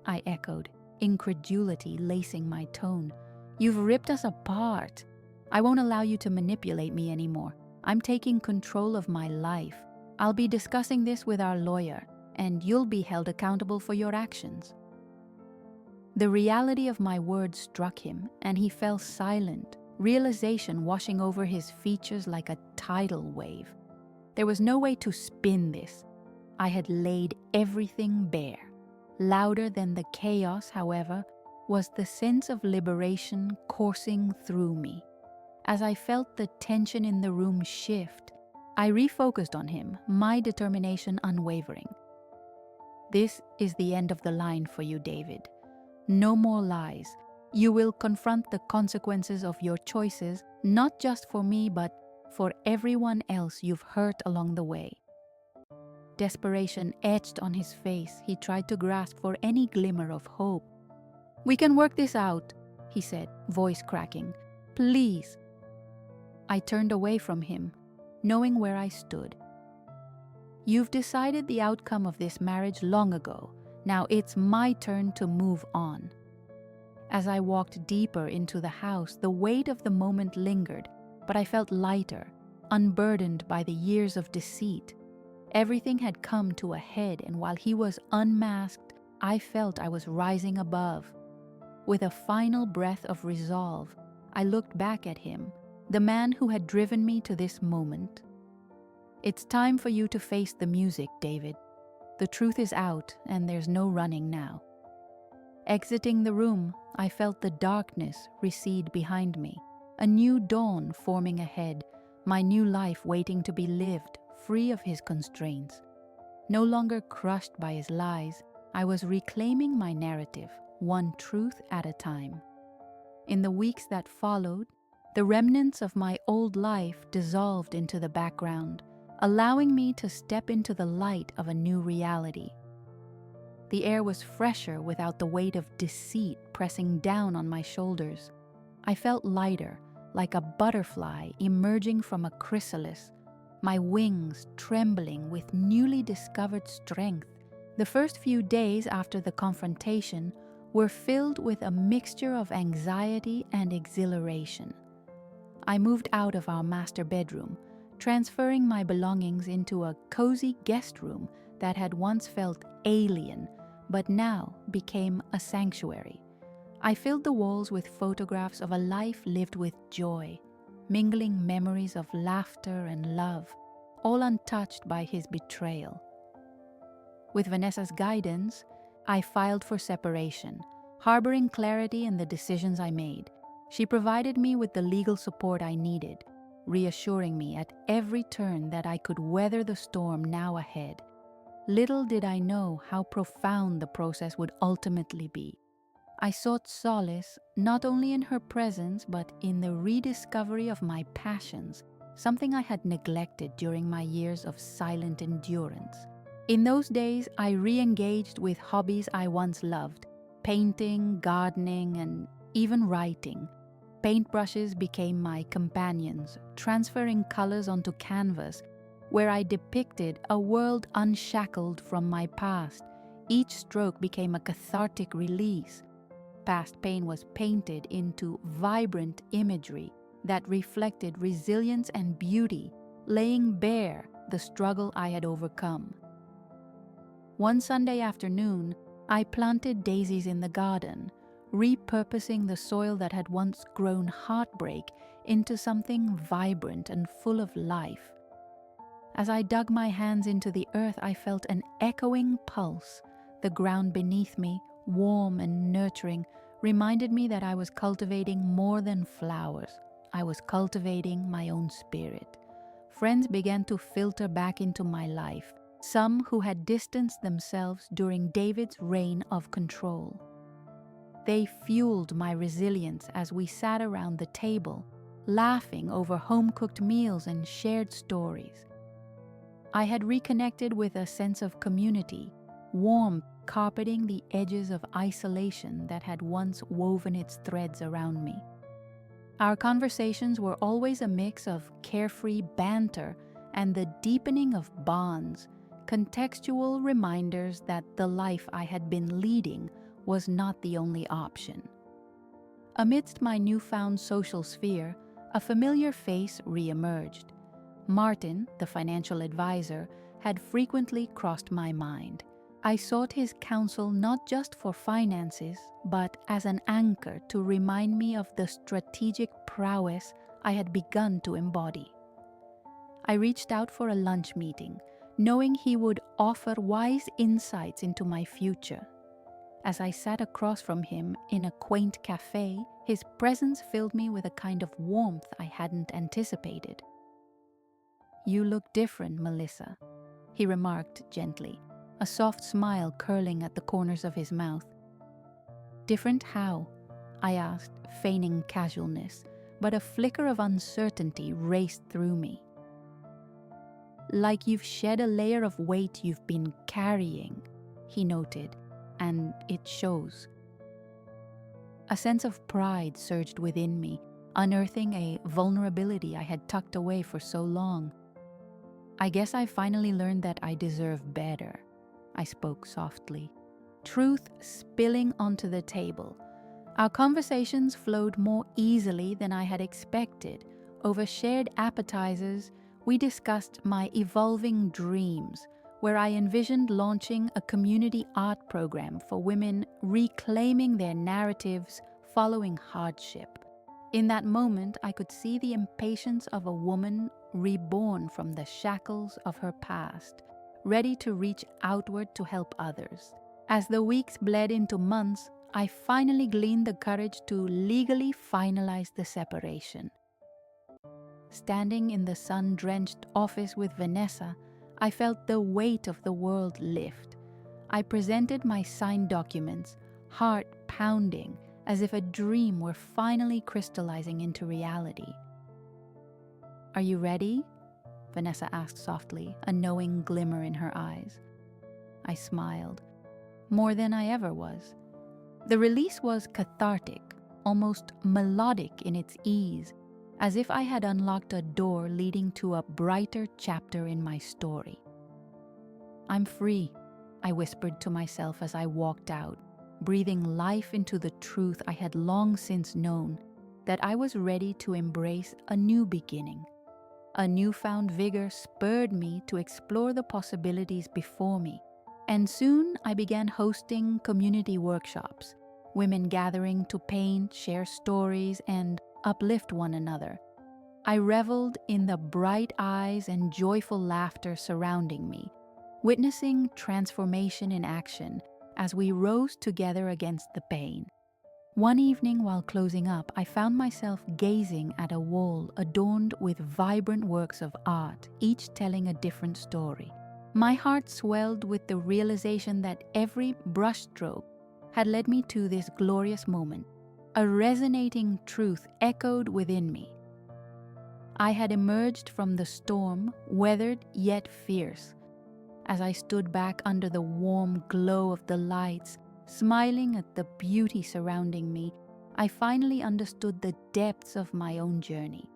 I echoed, incredulity lacing my tone. You've ripped us apart. I won't allow you to manipulate me anymore. I'm taking control of my life. I'll be discussing this with our lawyer, and you'll be held accountable for your actions. The reality of my words struck him, and he fell silent, realization washing over his features like a tidal wave. There was no way to spin this. I had laid everything bare. Louder than the chaos, however, was the sense of liberation coursing through me. As I felt the tension in the room shift, I refocused on him, my determination unwavering. This is the end of the line for you, David. No more lies. You will confront the consequences of your choices, not just for me, but for everyone else you've hurt along the way. Desperation etched on his face. He tried to grasp for any glimmer of hope. We can work this out, he said, voice cracking. Please. I turned away from him, knowing where I stood. You've decided the outcome of this marriage long ago. Now it's my turn to move on. As I walked deeper into the house, the weight of the moment lingered, but I felt lighter, unburdened by the years of deceit. Everything had come to a head, and while he was unmasked, I felt I was rising above. With a final breath of resolve, I looked back at him, the man who had driven me to this moment. It's time for you to face the music, David. The truth is out, and there's no running now. Exiting the room, I felt the darkness recede behind me, a new dawn forming ahead, my new life waiting to be lived, free of his constraints. No longer crushed by his lies, I was reclaiming my narrative, one truth at a time. In the weeks that followed, the remnants of my old life dissolved into the background, allowing me to step into the light of a new reality. The air was fresher without the weight of deceit pressing down on my shoulders. I felt lighter, like a butterfly emerging from a chrysalis, my wings trembling with newly discovered strength. The first few days after the confrontation were filled with a mixture of anxiety and exhilaration. I moved out of our master bedroom, transferring my belongings into a cozy guest room that had once felt alien, but now became a sanctuary. I filled the walls with photographs of a life lived with joy, mingling memories of laughter and love, all untouched by his betrayal. With Vanessa's guidance, I filed for separation, harboring clarity in the decisions I made. She provided me with the legal support I needed, reassuring me at every turn that I could weather the storm now ahead. Little did I know how profound the process would ultimately be. I sought solace not only in her presence but in the rediscovery of my passions, something I had neglected during my years of silent endurance. In those days, I re-engaged with hobbies I once loved: painting, gardening, and even writing. Paintbrushes became my companions, transferring colors onto canvas, where I depicted a world unshackled from my past. Each stroke became a cathartic release. Past pain was painted into vibrant imagery that reflected resilience and beauty, laying bare the struggle I had overcome. One Sunday afternoon, I planted daisies in the garden, repurposing the soil that had once grown heartbreak into something vibrant and full of life. As I dug my hands into the earth, I felt an echoing pulse. The ground beneath me, warm and nurturing, reminded me that I was cultivating more than flowers. I was cultivating my own spirit. Friends began to filter back into my life, some who had distanced themselves during David's reign of control. They fueled my resilience as we sat around the table, laughing over home-cooked meals and shared stories. I had reconnected with a sense of community, warmth carpeting the edges of isolation that had once woven its threads around me. Our conversations were always a mix of carefree banter and the deepening of bonds, contextual reminders that the life I had been leading was not the only option. Amidst my newfound social sphere, a familiar face re-emerged. Martin, the financial advisor, had frequently crossed my mind. I sought his counsel not just for finances, but as an anchor to remind me of the strategic prowess I had begun to embody. I reached out for a lunch meeting, knowing he would offer wise insights into my future. As I sat across from him in a quaint cafe, his presence filled me with a kind of warmth I hadn't anticipated. "You look different, Melissa," he remarked gently, a soft smile curling at the corners of his mouth. "Different how?" I asked, feigning casualness, but a flicker of uncertainty raced through me. "Like you've shed a layer of weight you've been carrying," he noted, "and it shows." A sense of pride surged within me, unearthing a vulnerability I had tucked away for so long. "I guess I finally learned that I deserve better," I spoke softly, truth spilling onto the table. Our conversations flowed more easily than I had expected. Over shared appetizers, we discussed my evolving dreams, where I envisioned launching a community art program for women reclaiming their narratives following hardship. In that moment, I could see the impatience of a woman reborn from the shackles of her past, ready to reach outward to help others. As the weeks bled into months, I finally gleaned the courage to legally finalize the separation. Standing in the sun-drenched office with Vanessa, I felt the weight of the world lift. I presented my signed documents, heart pounding, as if a dream were finally crystallizing into reality. "Are you ready?" Vanessa asked softly, a knowing glimmer in her eyes. I smiled, more than I ever was. The release was cathartic, almost melodic in its ease, as if I had unlocked a door leading to a brighter chapter in my story. "I'm free," I whispered to myself as I walked out, breathing life into the truth I had long since known, that I was ready to embrace a new beginning. A newfound vigor spurred me to explore the possibilities before me, and soon I began hosting community workshops, women gathering to paint, share stories, and uplift one another. I reveled in the bright eyes and joyful laughter surrounding me, witnessing transformation in action as we rose together against the pain. One evening while closing up, I found myself gazing at a wall adorned with vibrant works of art, each telling a different story. My heart swelled with the realization that every brushstroke had led me to this glorious moment. A resonating truth echoed within me. I had emerged from the storm, weathered yet fierce. As I stood back under the warm glow of the lights, smiling at the beauty surrounding me, I finally understood the depths of my own journey.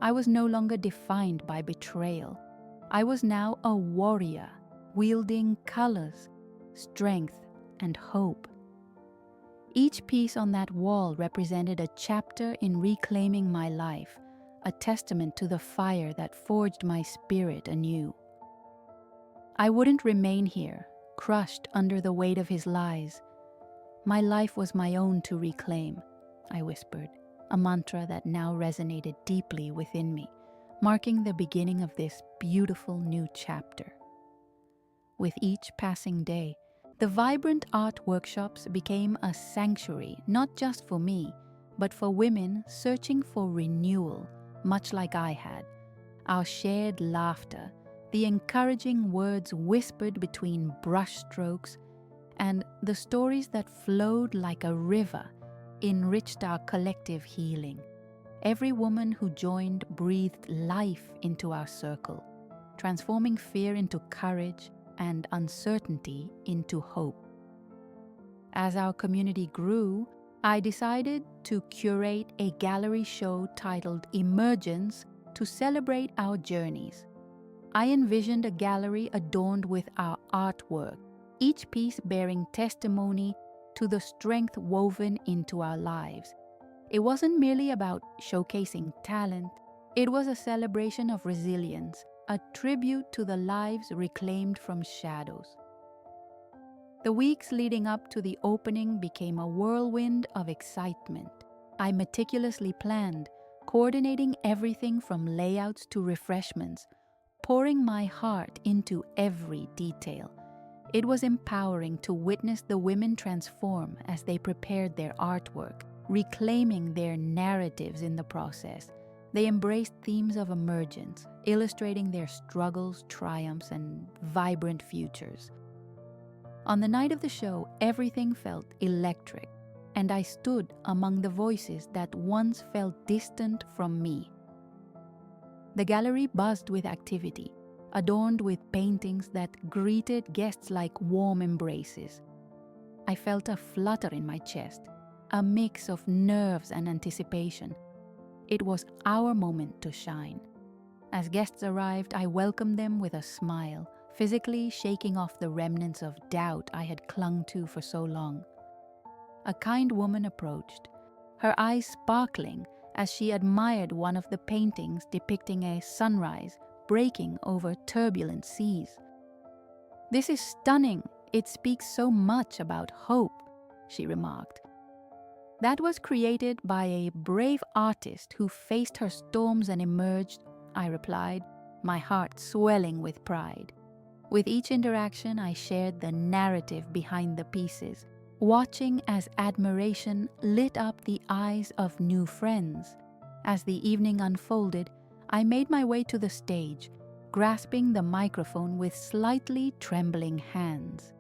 I was no longer defined by betrayal. I was now a warrior, wielding colors, strength, and hope. Each piece on that wall represented a chapter in reclaiming my life, a testament to the fire that forged my spirit anew. I wouldn't remain here, crushed under the weight of his lies. My life was my own to reclaim, I whispered, a mantra that now resonated deeply within me, marking the beginning of this beautiful new chapter. With each passing day, the vibrant art workshops became a sanctuary not just for me, but for women searching for renewal, much like I had. Our shared laughter, the encouraging words whispered between brushstrokes, and the stories that flowed like a river enriched our collective healing. Every woman who joined breathed life into our circle, transforming fear into courage and uncertainty into hope. As our community grew, I decided to curate a gallery show titled Emergence to celebrate our journeys. I envisioned a gallery adorned with our artwork, each piece bearing testimony to the strength woven into our lives. It wasn't merely about showcasing talent, it was a celebration of resilience, a tribute to the lives reclaimed from shadows. The weeks leading up to the opening became a whirlwind of excitement. I meticulously planned, coordinating everything from layouts to refreshments, pouring my heart into every detail. It was empowering to witness the women transform as they prepared their artwork, reclaiming their narratives in the process. They embraced themes of emergence, illustrating their struggles, triumphs, and vibrant futures. On the night of the show, everything felt electric, and I stood among the voices that once felt distant from me. The gallery buzzed with activity, adorned with paintings that greeted guests like warm embraces. I felt a flutter in my chest, a mix of nerves and anticipation. It was our moment to shine. As guests arrived, I welcomed them with a smile, physically shaking off the remnants of doubt I had clung to for so long. A kind woman approached, her eyes sparkling as she admired one of the paintings depicting a sunrise breaking over turbulent seas. "This is stunning. It speaks so much about hope," she remarked. "That was created by a brave artist who faced her storms and emerged," I replied, my heart swelling with pride. With each interaction, I shared the narrative behind the pieces, watching as admiration lit up the eyes of new friends. As the evening unfolded, I made my way to the stage, grasping the microphone with slightly trembling hands.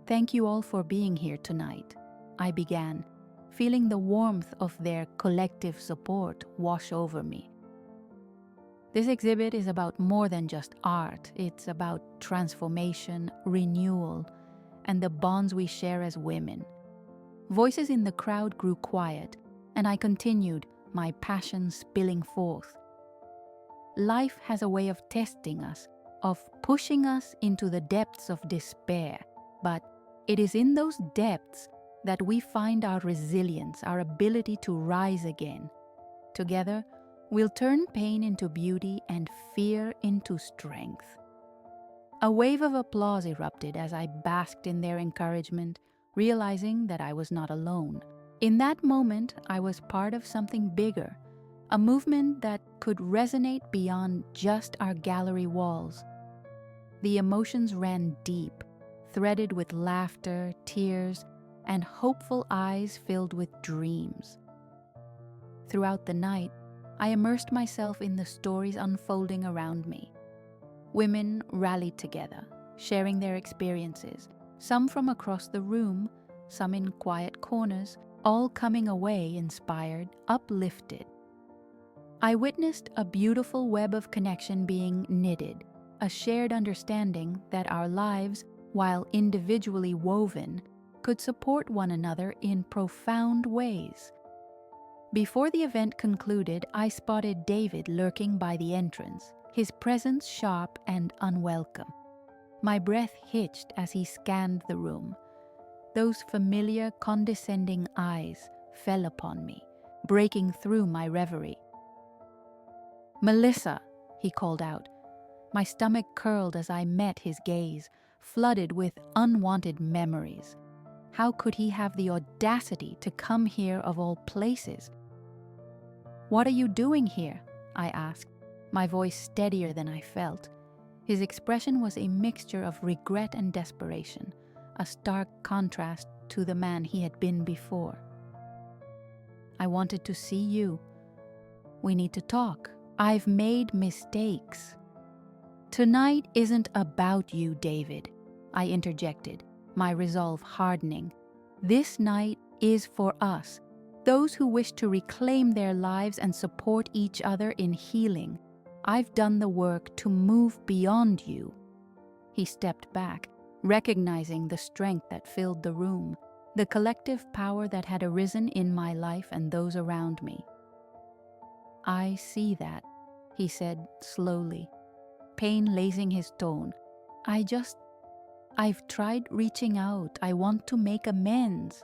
"Thank you all for being here tonight," I began, feeling the warmth of their collective support wash over me. "This exhibit is about more than just art. It's about transformation, renewal, and the bonds we share as women." Voices in the crowd grew quiet, and I continued, my passion spilling forth. Life has a way of testing us, of pushing us into the depths of despair, but it is in those depths that we find our resilience, our ability to rise again. Together, we'll turn pain into beauty and fear into strength. A wave of applause erupted as I basked in their encouragement, realizing that I was not alone. In that moment, I was part of something bigger, a movement that could resonate beyond just our gallery walls. The emotions ran deep, threaded with laughter, tears, and hopeful eyes filled with dreams. Throughout the night, I immersed myself in the stories unfolding around me. Women rallied together, sharing their experiences, some from across the room, some in quiet corners, all coming away inspired, uplifted. I witnessed a beautiful web of connection being knitted, a shared understanding that our lives, while individually woven, could support one another in profound ways. Before the event concluded, I spotted David lurking by the entrance, his presence sharp and unwelcome. My breath hitched as he scanned the room. Those familiar, condescending eyes fell upon me, breaking through my reverie. "Melissa," he called out. My stomach curled as I met his gaze, flooded with unwanted memories. How could he have the audacity to come here of all places? "What are you doing here?" I asked, my voice steadier than I felt. His expression was a mixture of regret and desperation, a stark contrast to the man he had been before. "I wanted to see you. We need to talk. I've made mistakes." "Tonight isn't about you, David," I interjected, my resolve hardening. "This night is for us, those who wish to reclaim their lives and support each other in healing. I've done the work to move beyond you." He stepped back, recognizing the strength that filled the room, the collective power that had arisen in my life and those around me. "I see that," he said slowly, pain lacing his tone. I've tried reaching out. I want to make amends."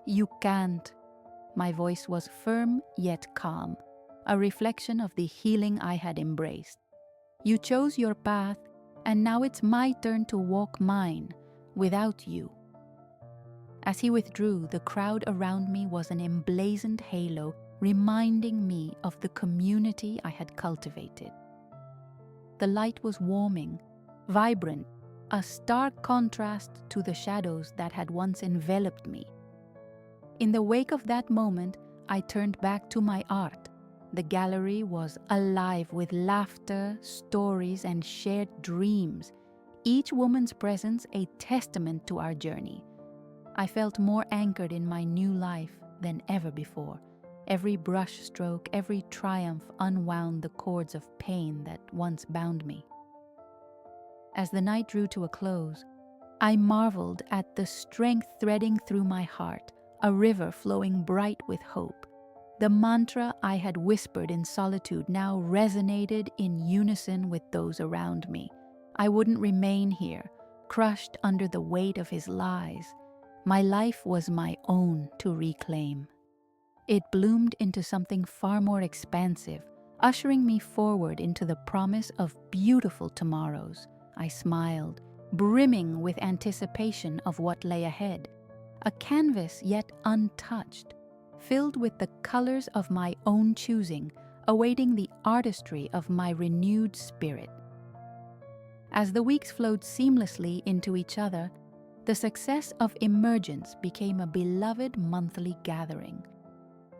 "You can't." My voice was firm yet calm, a reflection of the healing I had embraced. "You chose your path, and now it's my turn to walk mine, without you." As he withdrew, the crowd around me was an emblazoned halo, reminding me of the community I had cultivated. The light was warming, vibrant, a stark contrast to the shadows that had once enveloped me. In the wake of that moment, I turned back to my art. The gallery was alive with laughter, stories, and shared dreams, each woman's presence a testament to our journey. I felt more anchored in my new life than ever before. Every brush stroke, every triumph unwound the cords of pain that once bound me. As the night drew to a close, I marveled at the strength threading through my heart, a river flowing bright with hope. The mantra I had whispered in solitude now resonated in unison with those around me. I wouldn't remain here, crushed under the weight of his lies. My life was my own to reclaim. It bloomed into something far more expansive, ushering me forward into the promise of beautiful tomorrows. I smiled, brimming with anticipation of what lay ahead. A canvas yet untouched, filled with the colors of my own choosing, awaiting the artistry of my renewed spirit. As the weeks flowed seamlessly into each other, the success of Emergence became a beloved monthly gathering.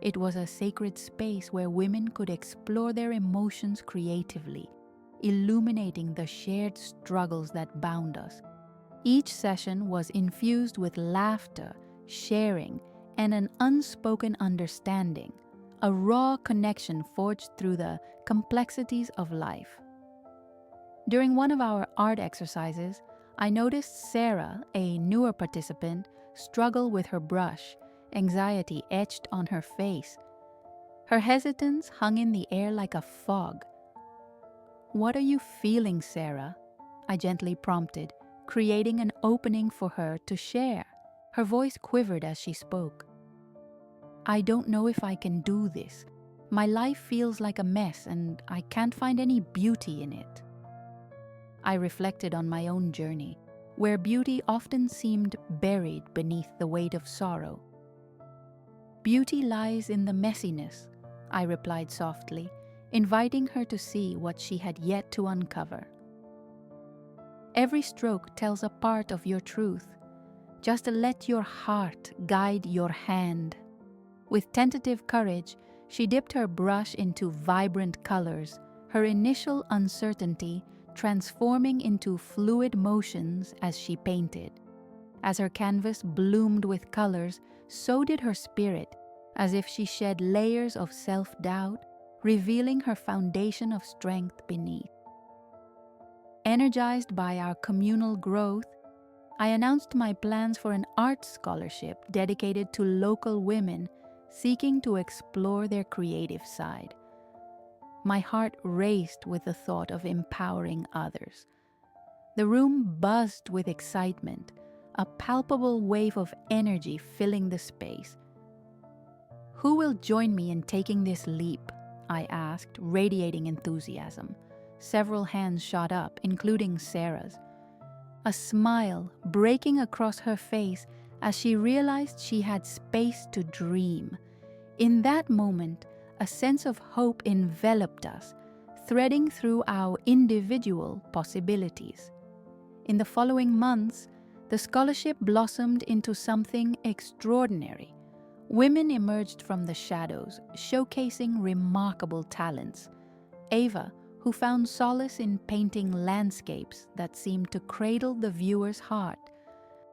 It was a sacred space where women could explore their emotions creatively, illuminating the shared struggles that bound us. Each session was infused with laughter, sharing, and an unspoken understanding, a raw connection forged through the complexities of life. During one of our art exercises, I noticed Sarah, a newer participant, struggle with her brush, anxiety etched on her face. Her hesitance hung in the air like a fog. "What are you feeling, Sarah?" I gently prompted, creating an opening for her to share. Her voice quivered as she spoke. "I don't know if I can do this. My life feels like a mess and I can't find any beauty in it." I reflected on my own journey, where beauty often seemed buried beneath the weight of sorrow. "Beauty lies in the messiness," I replied softly, inviting her to see what she had yet to uncover. "Every stroke tells a part of your truth. Just let your heart guide your hand." With tentative courage, she dipped her brush into vibrant colors, her initial uncertainty transforming into fluid motions as she painted. As her canvas bloomed with colors, so did her spirit, as if she shed layers of self-doubt, revealing her foundation of strength beneath. Energized by our communal growth, I announced my plans for an art scholarship dedicated to local women seeking to explore their creative side. My heart raced with the thought of empowering others. The room buzzed with excitement, a palpable wave of energy filling the space. "Who will join me in taking this leap?" I asked, radiating enthusiasm. Several hands shot up, including Sarah's. A smile breaking across her face as she realized she had space to dream. In that moment, a sense of hope enveloped us, threading through our individual possibilities. In the following months, the scholarship blossomed into something extraordinary. Women emerged from the shadows, showcasing remarkable talents. Ava, who found solace in painting landscapes that seemed to cradle the viewer's heart,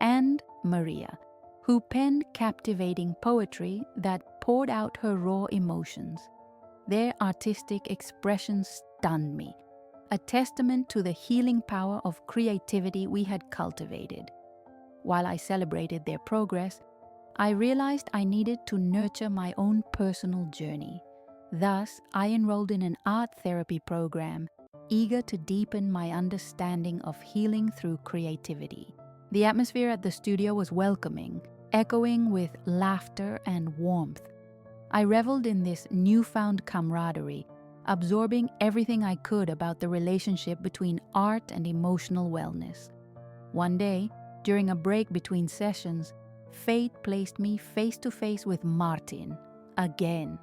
and Maria, who penned captivating poetry that poured out her raw emotions. Their artistic expressions stunned me, a testament to the healing power of creativity we had cultivated. While I celebrated their progress, I realized I needed to nurture my own personal journey. Thus, I enrolled in an art therapy program, eager to deepen my understanding of healing through creativity. The atmosphere at the studio was welcoming, echoing with laughter and warmth. I reveled in this newfound camaraderie, absorbing everything I could about the relationship between art and emotional wellness. One day, during a break between sessions, fate placed me face to face with Martin, again.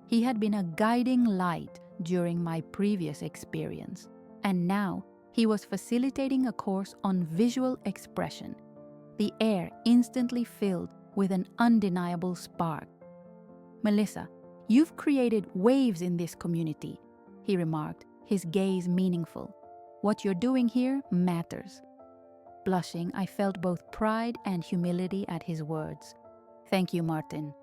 He had been a guiding light during my previous experience, and now he was facilitating a course on visual expression. The air instantly filled with an undeniable spark. "Melissa, you've created waves in this community," he remarked, his gaze meaningful. "What you're doing here matters." Blushing, I felt both pride and humility at his words. "Thank you, Martin.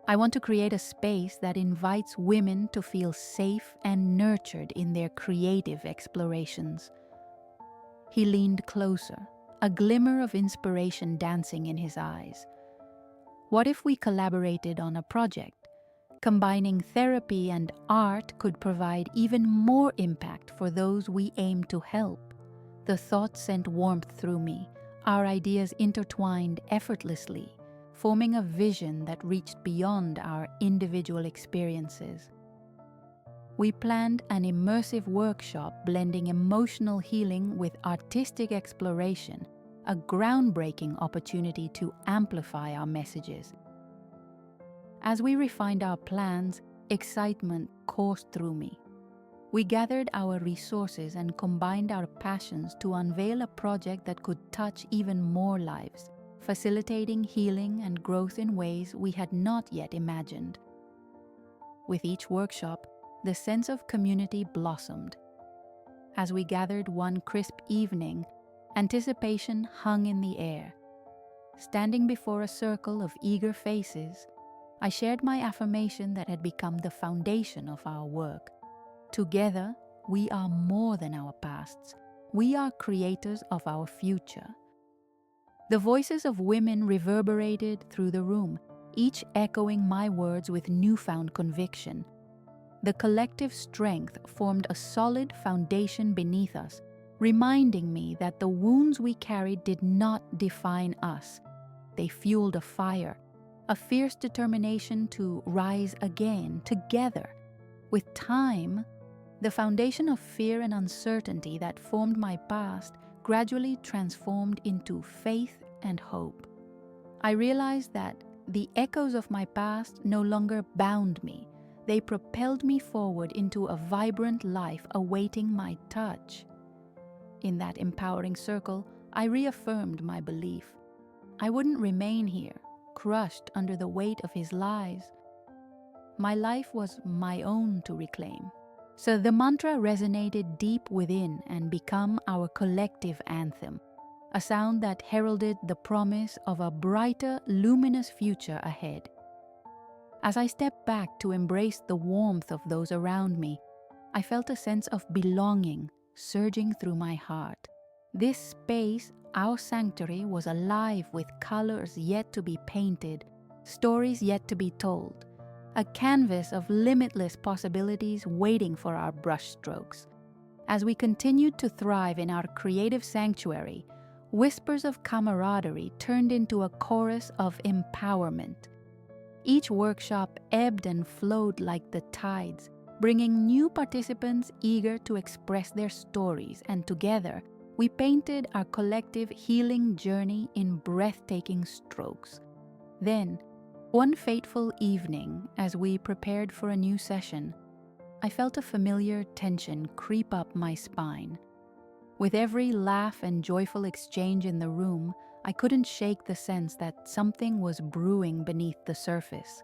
I want to create a space that invites women to feel safe and nurtured in their creative explorations." He leaned closer, a glimmer of inspiration dancing in his eyes. "What if we collaborated on a project? Combining therapy and art could provide even more impact for those we aim to help." The thought sent warmth through me, our ideas intertwined effortlessly, forming a vision that reached beyond our individual experiences. We planned an immersive workshop blending emotional healing with artistic exploration, a groundbreaking opportunity to amplify our messages. As we refined our plans, excitement coursed through me. We gathered our resources and combined our passions to unveil a project that could touch even more lives, facilitating healing and growth in ways we had not yet imagined. With each workshop, the sense of community blossomed. As we gathered one crisp evening, anticipation hung in the air. Standing before a circle of eager faces, I shared my affirmation that had become the foundation of our work. Together, we are more than our pasts. We are creators of our future. The voices of women reverberated through the room, each echoing my words with newfound conviction. The collective strength formed a solid foundation beneath us, reminding me that the wounds we carried did not define us. They fueled a fire, a fierce determination to rise again together. With time, the foundation of fear and uncertainty that formed my past gradually transformed into faith and hope. I realized that the echoes of my past no longer bound me. They propelled me forward into a vibrant life awaiting my touch. In that empowering circle, I reaffirmed my belief. I wouldn't remain here, crushed under the weight of his lies. My life was my own to reclaim. So the mantra resonated deep within and became our collective anthem, a sound that heralded the promise of a brighter, luminous future ahead. As I stepped back to embrace the warmth of those around me, I felt a sense of belonging surging through my heart. This space, our sanctuary, was alive with colors yet to be painted, stories yet to be told, a canvas of limitless possibilities waiting for our brushstrokes. As we continued to thrive in our creative sanctuary, whispers of camaraderie turned into a chorus of empowerment. Each workshop ebbed and flowed like the tides, bringing new participants eager to express their stories, and together, We painted our collective healing journey in breathtaking strokes. Then, one fateful evening, as we prepared for a new session, I felt a familiar tension creep up my spine. With every laugh and joyful exchange in the room, I couldn't shake the sense that something was brewing beneath the surface.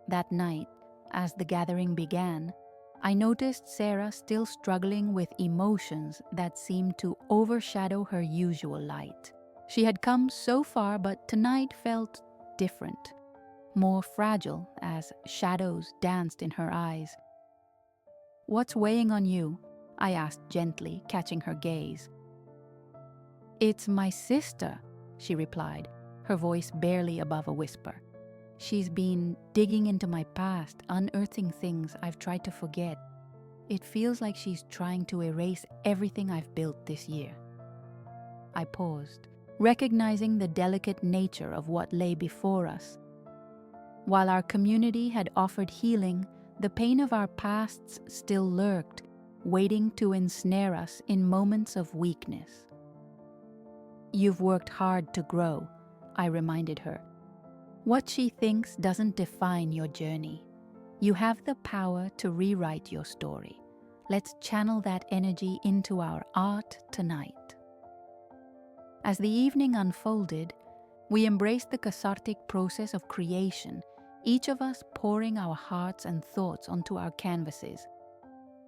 That night, as the gathering began, I noticed Sarah still struggling with emotions that seemed to overshadow her usual light. She had come so far, but tonight felt different, more fragile as shadows danced in her eyes. "What's weighing on you?" I asked gently, catching her gaze. "It's my sister," she replied, her voice barely above a whisper. "She's been digging into my past, unearthing things I've tried to forget. It feels like she's trying to erase everything I've built this year." I paused, recognizing the delicate nature of what lay before us. While our community had offered healing, the pain of our pasts still lurked, waiting to ensnare us in moments of weakness. "You've worked hard to grow," I reminded her. "What she thinks doesn't define your journey. You have the power to rewrite your story. Let's channel that energy into our art tonight." As the evening unfolded, we embraced the cathartic process of creation, each of us pouring our hearts and thoughts onto our canvases.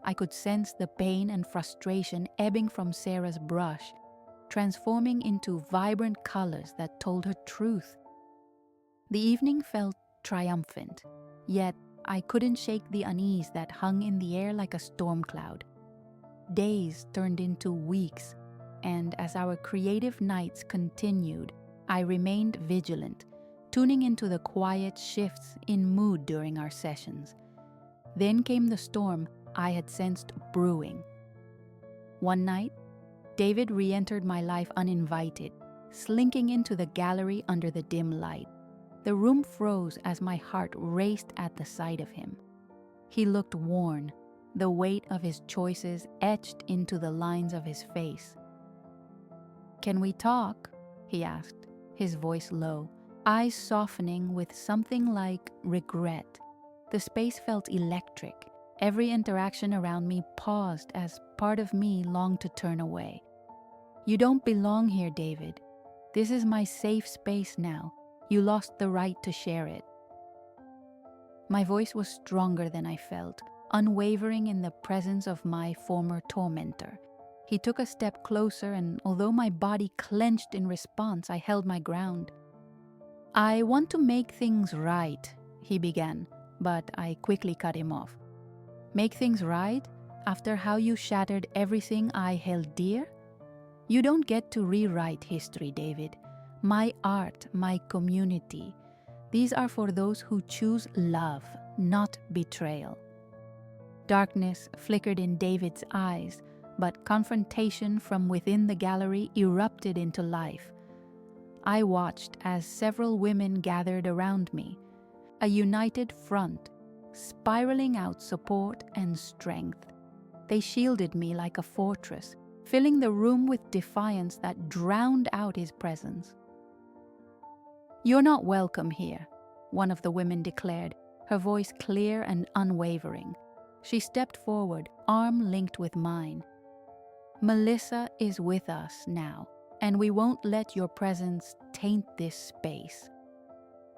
I could sense the pain and frustration ebbing from Sarah's brush, transforming into vibrant colors that told her truth. The evening felt triumphant, yet I couldn't shake the unease that hung in the air like a storm cloud. Days turned into weeks, and as our creative nights continued, I remained vigilant, tuning into the quiet shifts in mood during our sessions. Then came the storm I had sensed brewing. One night, David re-entered my life uninvited, slinking into the gallery under the dim light. The room froze as my heart raced at the sight of him. He looked worn, the weight of his choices etched into the lines of his face. "Can we talk?" he asked, his voice low, eyes softening with something like regret. The space felt electric. Every interaction around me paused as part of me longed to turn away. "You don't belong here, David. This is my safe space now. You lost the right to share it." My voice was stronger than I felt, unwavering in the presence of my former tormentor. He took a step closer, and although my body clenched in response, I held my ground. "I want to make things right," he began, but I quickly cut him off. "Make things right? After how you shattered everything I held dear? You don't get to rewrite history, David. My art, my community, these are for those who choose love, not betrayal." Darkness flickered in David's eyes, but confrontation from within the gallery erupted into life. I watched as several women gathered around me, a united front, spiraling out support and strength. They shielded me like a fortress, filling the room with defiance that drowned out his presence. "You're not welcome here," one of the women declared, her voice clear and unwavering. She stepped forward, arm linked with mine. "Melissa is with us now, and we won't let your presence taint this space."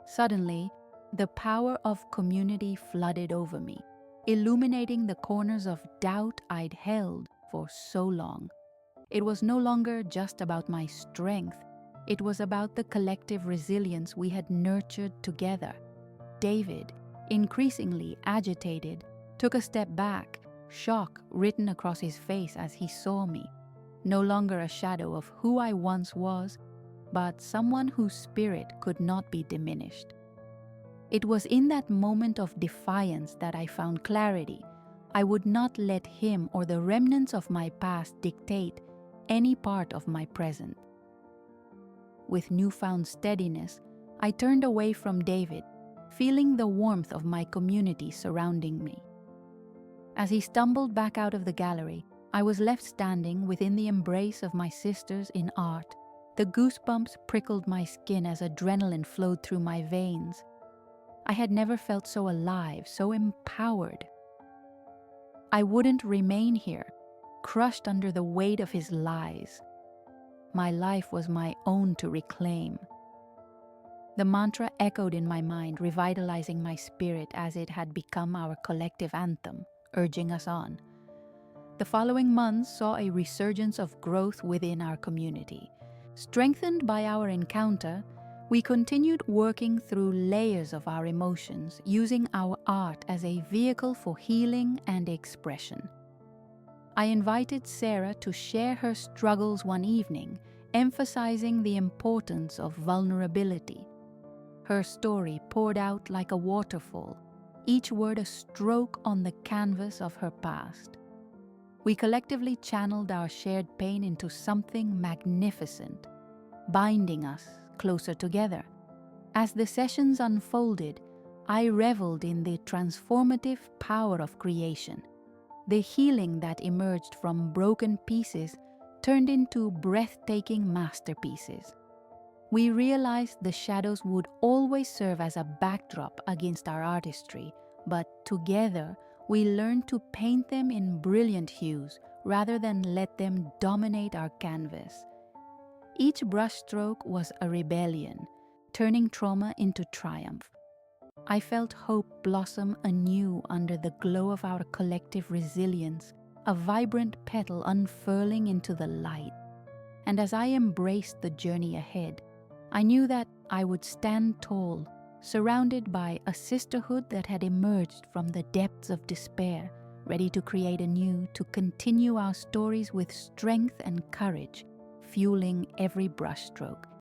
Suddenly, the power of community flooded over me, illuminating the corners of doubt I'd held for so long. It was no longer just about my strength. It was about the collective resilience we had nurtured together. David, increasingly agitated, took a step back, shock written across his face as he saw me, no longer a shadow of who I once was, but someone whose spirit could not be diminished. It was in that moment of defiance that I found clarity. I would not let him or the remnants of my past dictate any part of my present. With newfound steadiness, I turned away from David, feeling the warmth of my community surrounding me. As he stumbled back out of the gallery, I was left standing within the embrace of my sisters in art. The goosebumps prickled my skin as adrenaline flowed through my veins. I had never felt so alive, so empowered. I wouldn't remain here, crushed under the weight of his lies. My life was my own to reclaim. The mantra echoed in my mind, revitalizing my spirit as it had become our collective anthem, urging us on. The following months saw a resurgence of growth within our community. Strengthened by our encounter, we continued working through layers of our emotions, using our art as a vehicle for healing and expression. I invited Sarah to share her struggles one evening, emphasizing the importance of vulnerability. Her story poured out like a waterfall, each word a stroke on the canvas of her past. We collectively channeled our shared pain into something magnificent, binding us closer together. As the sessions unfolded, I reveled in the transformative power of creation. The healing that emerged from broken pieces turned into breathtaking masterpieces. We realized the shadows would always serve as a backdrop against our artistry, but together we learned to paint them in brilliant hues rather than let them dominate our canvas. Each brushstroke was a rebellion, turning trauma into triumph. I felt hope blossom anew under the glow of our collective resilience, a vibrant petal unfurling into the light. And as I embraced the journey ahead, I knew that I would stand tall, surrounded by a sisterhood that had emerged from the depths of despair, ready to create anew, to continue our stories with strength and courage, fueling every brushstroke.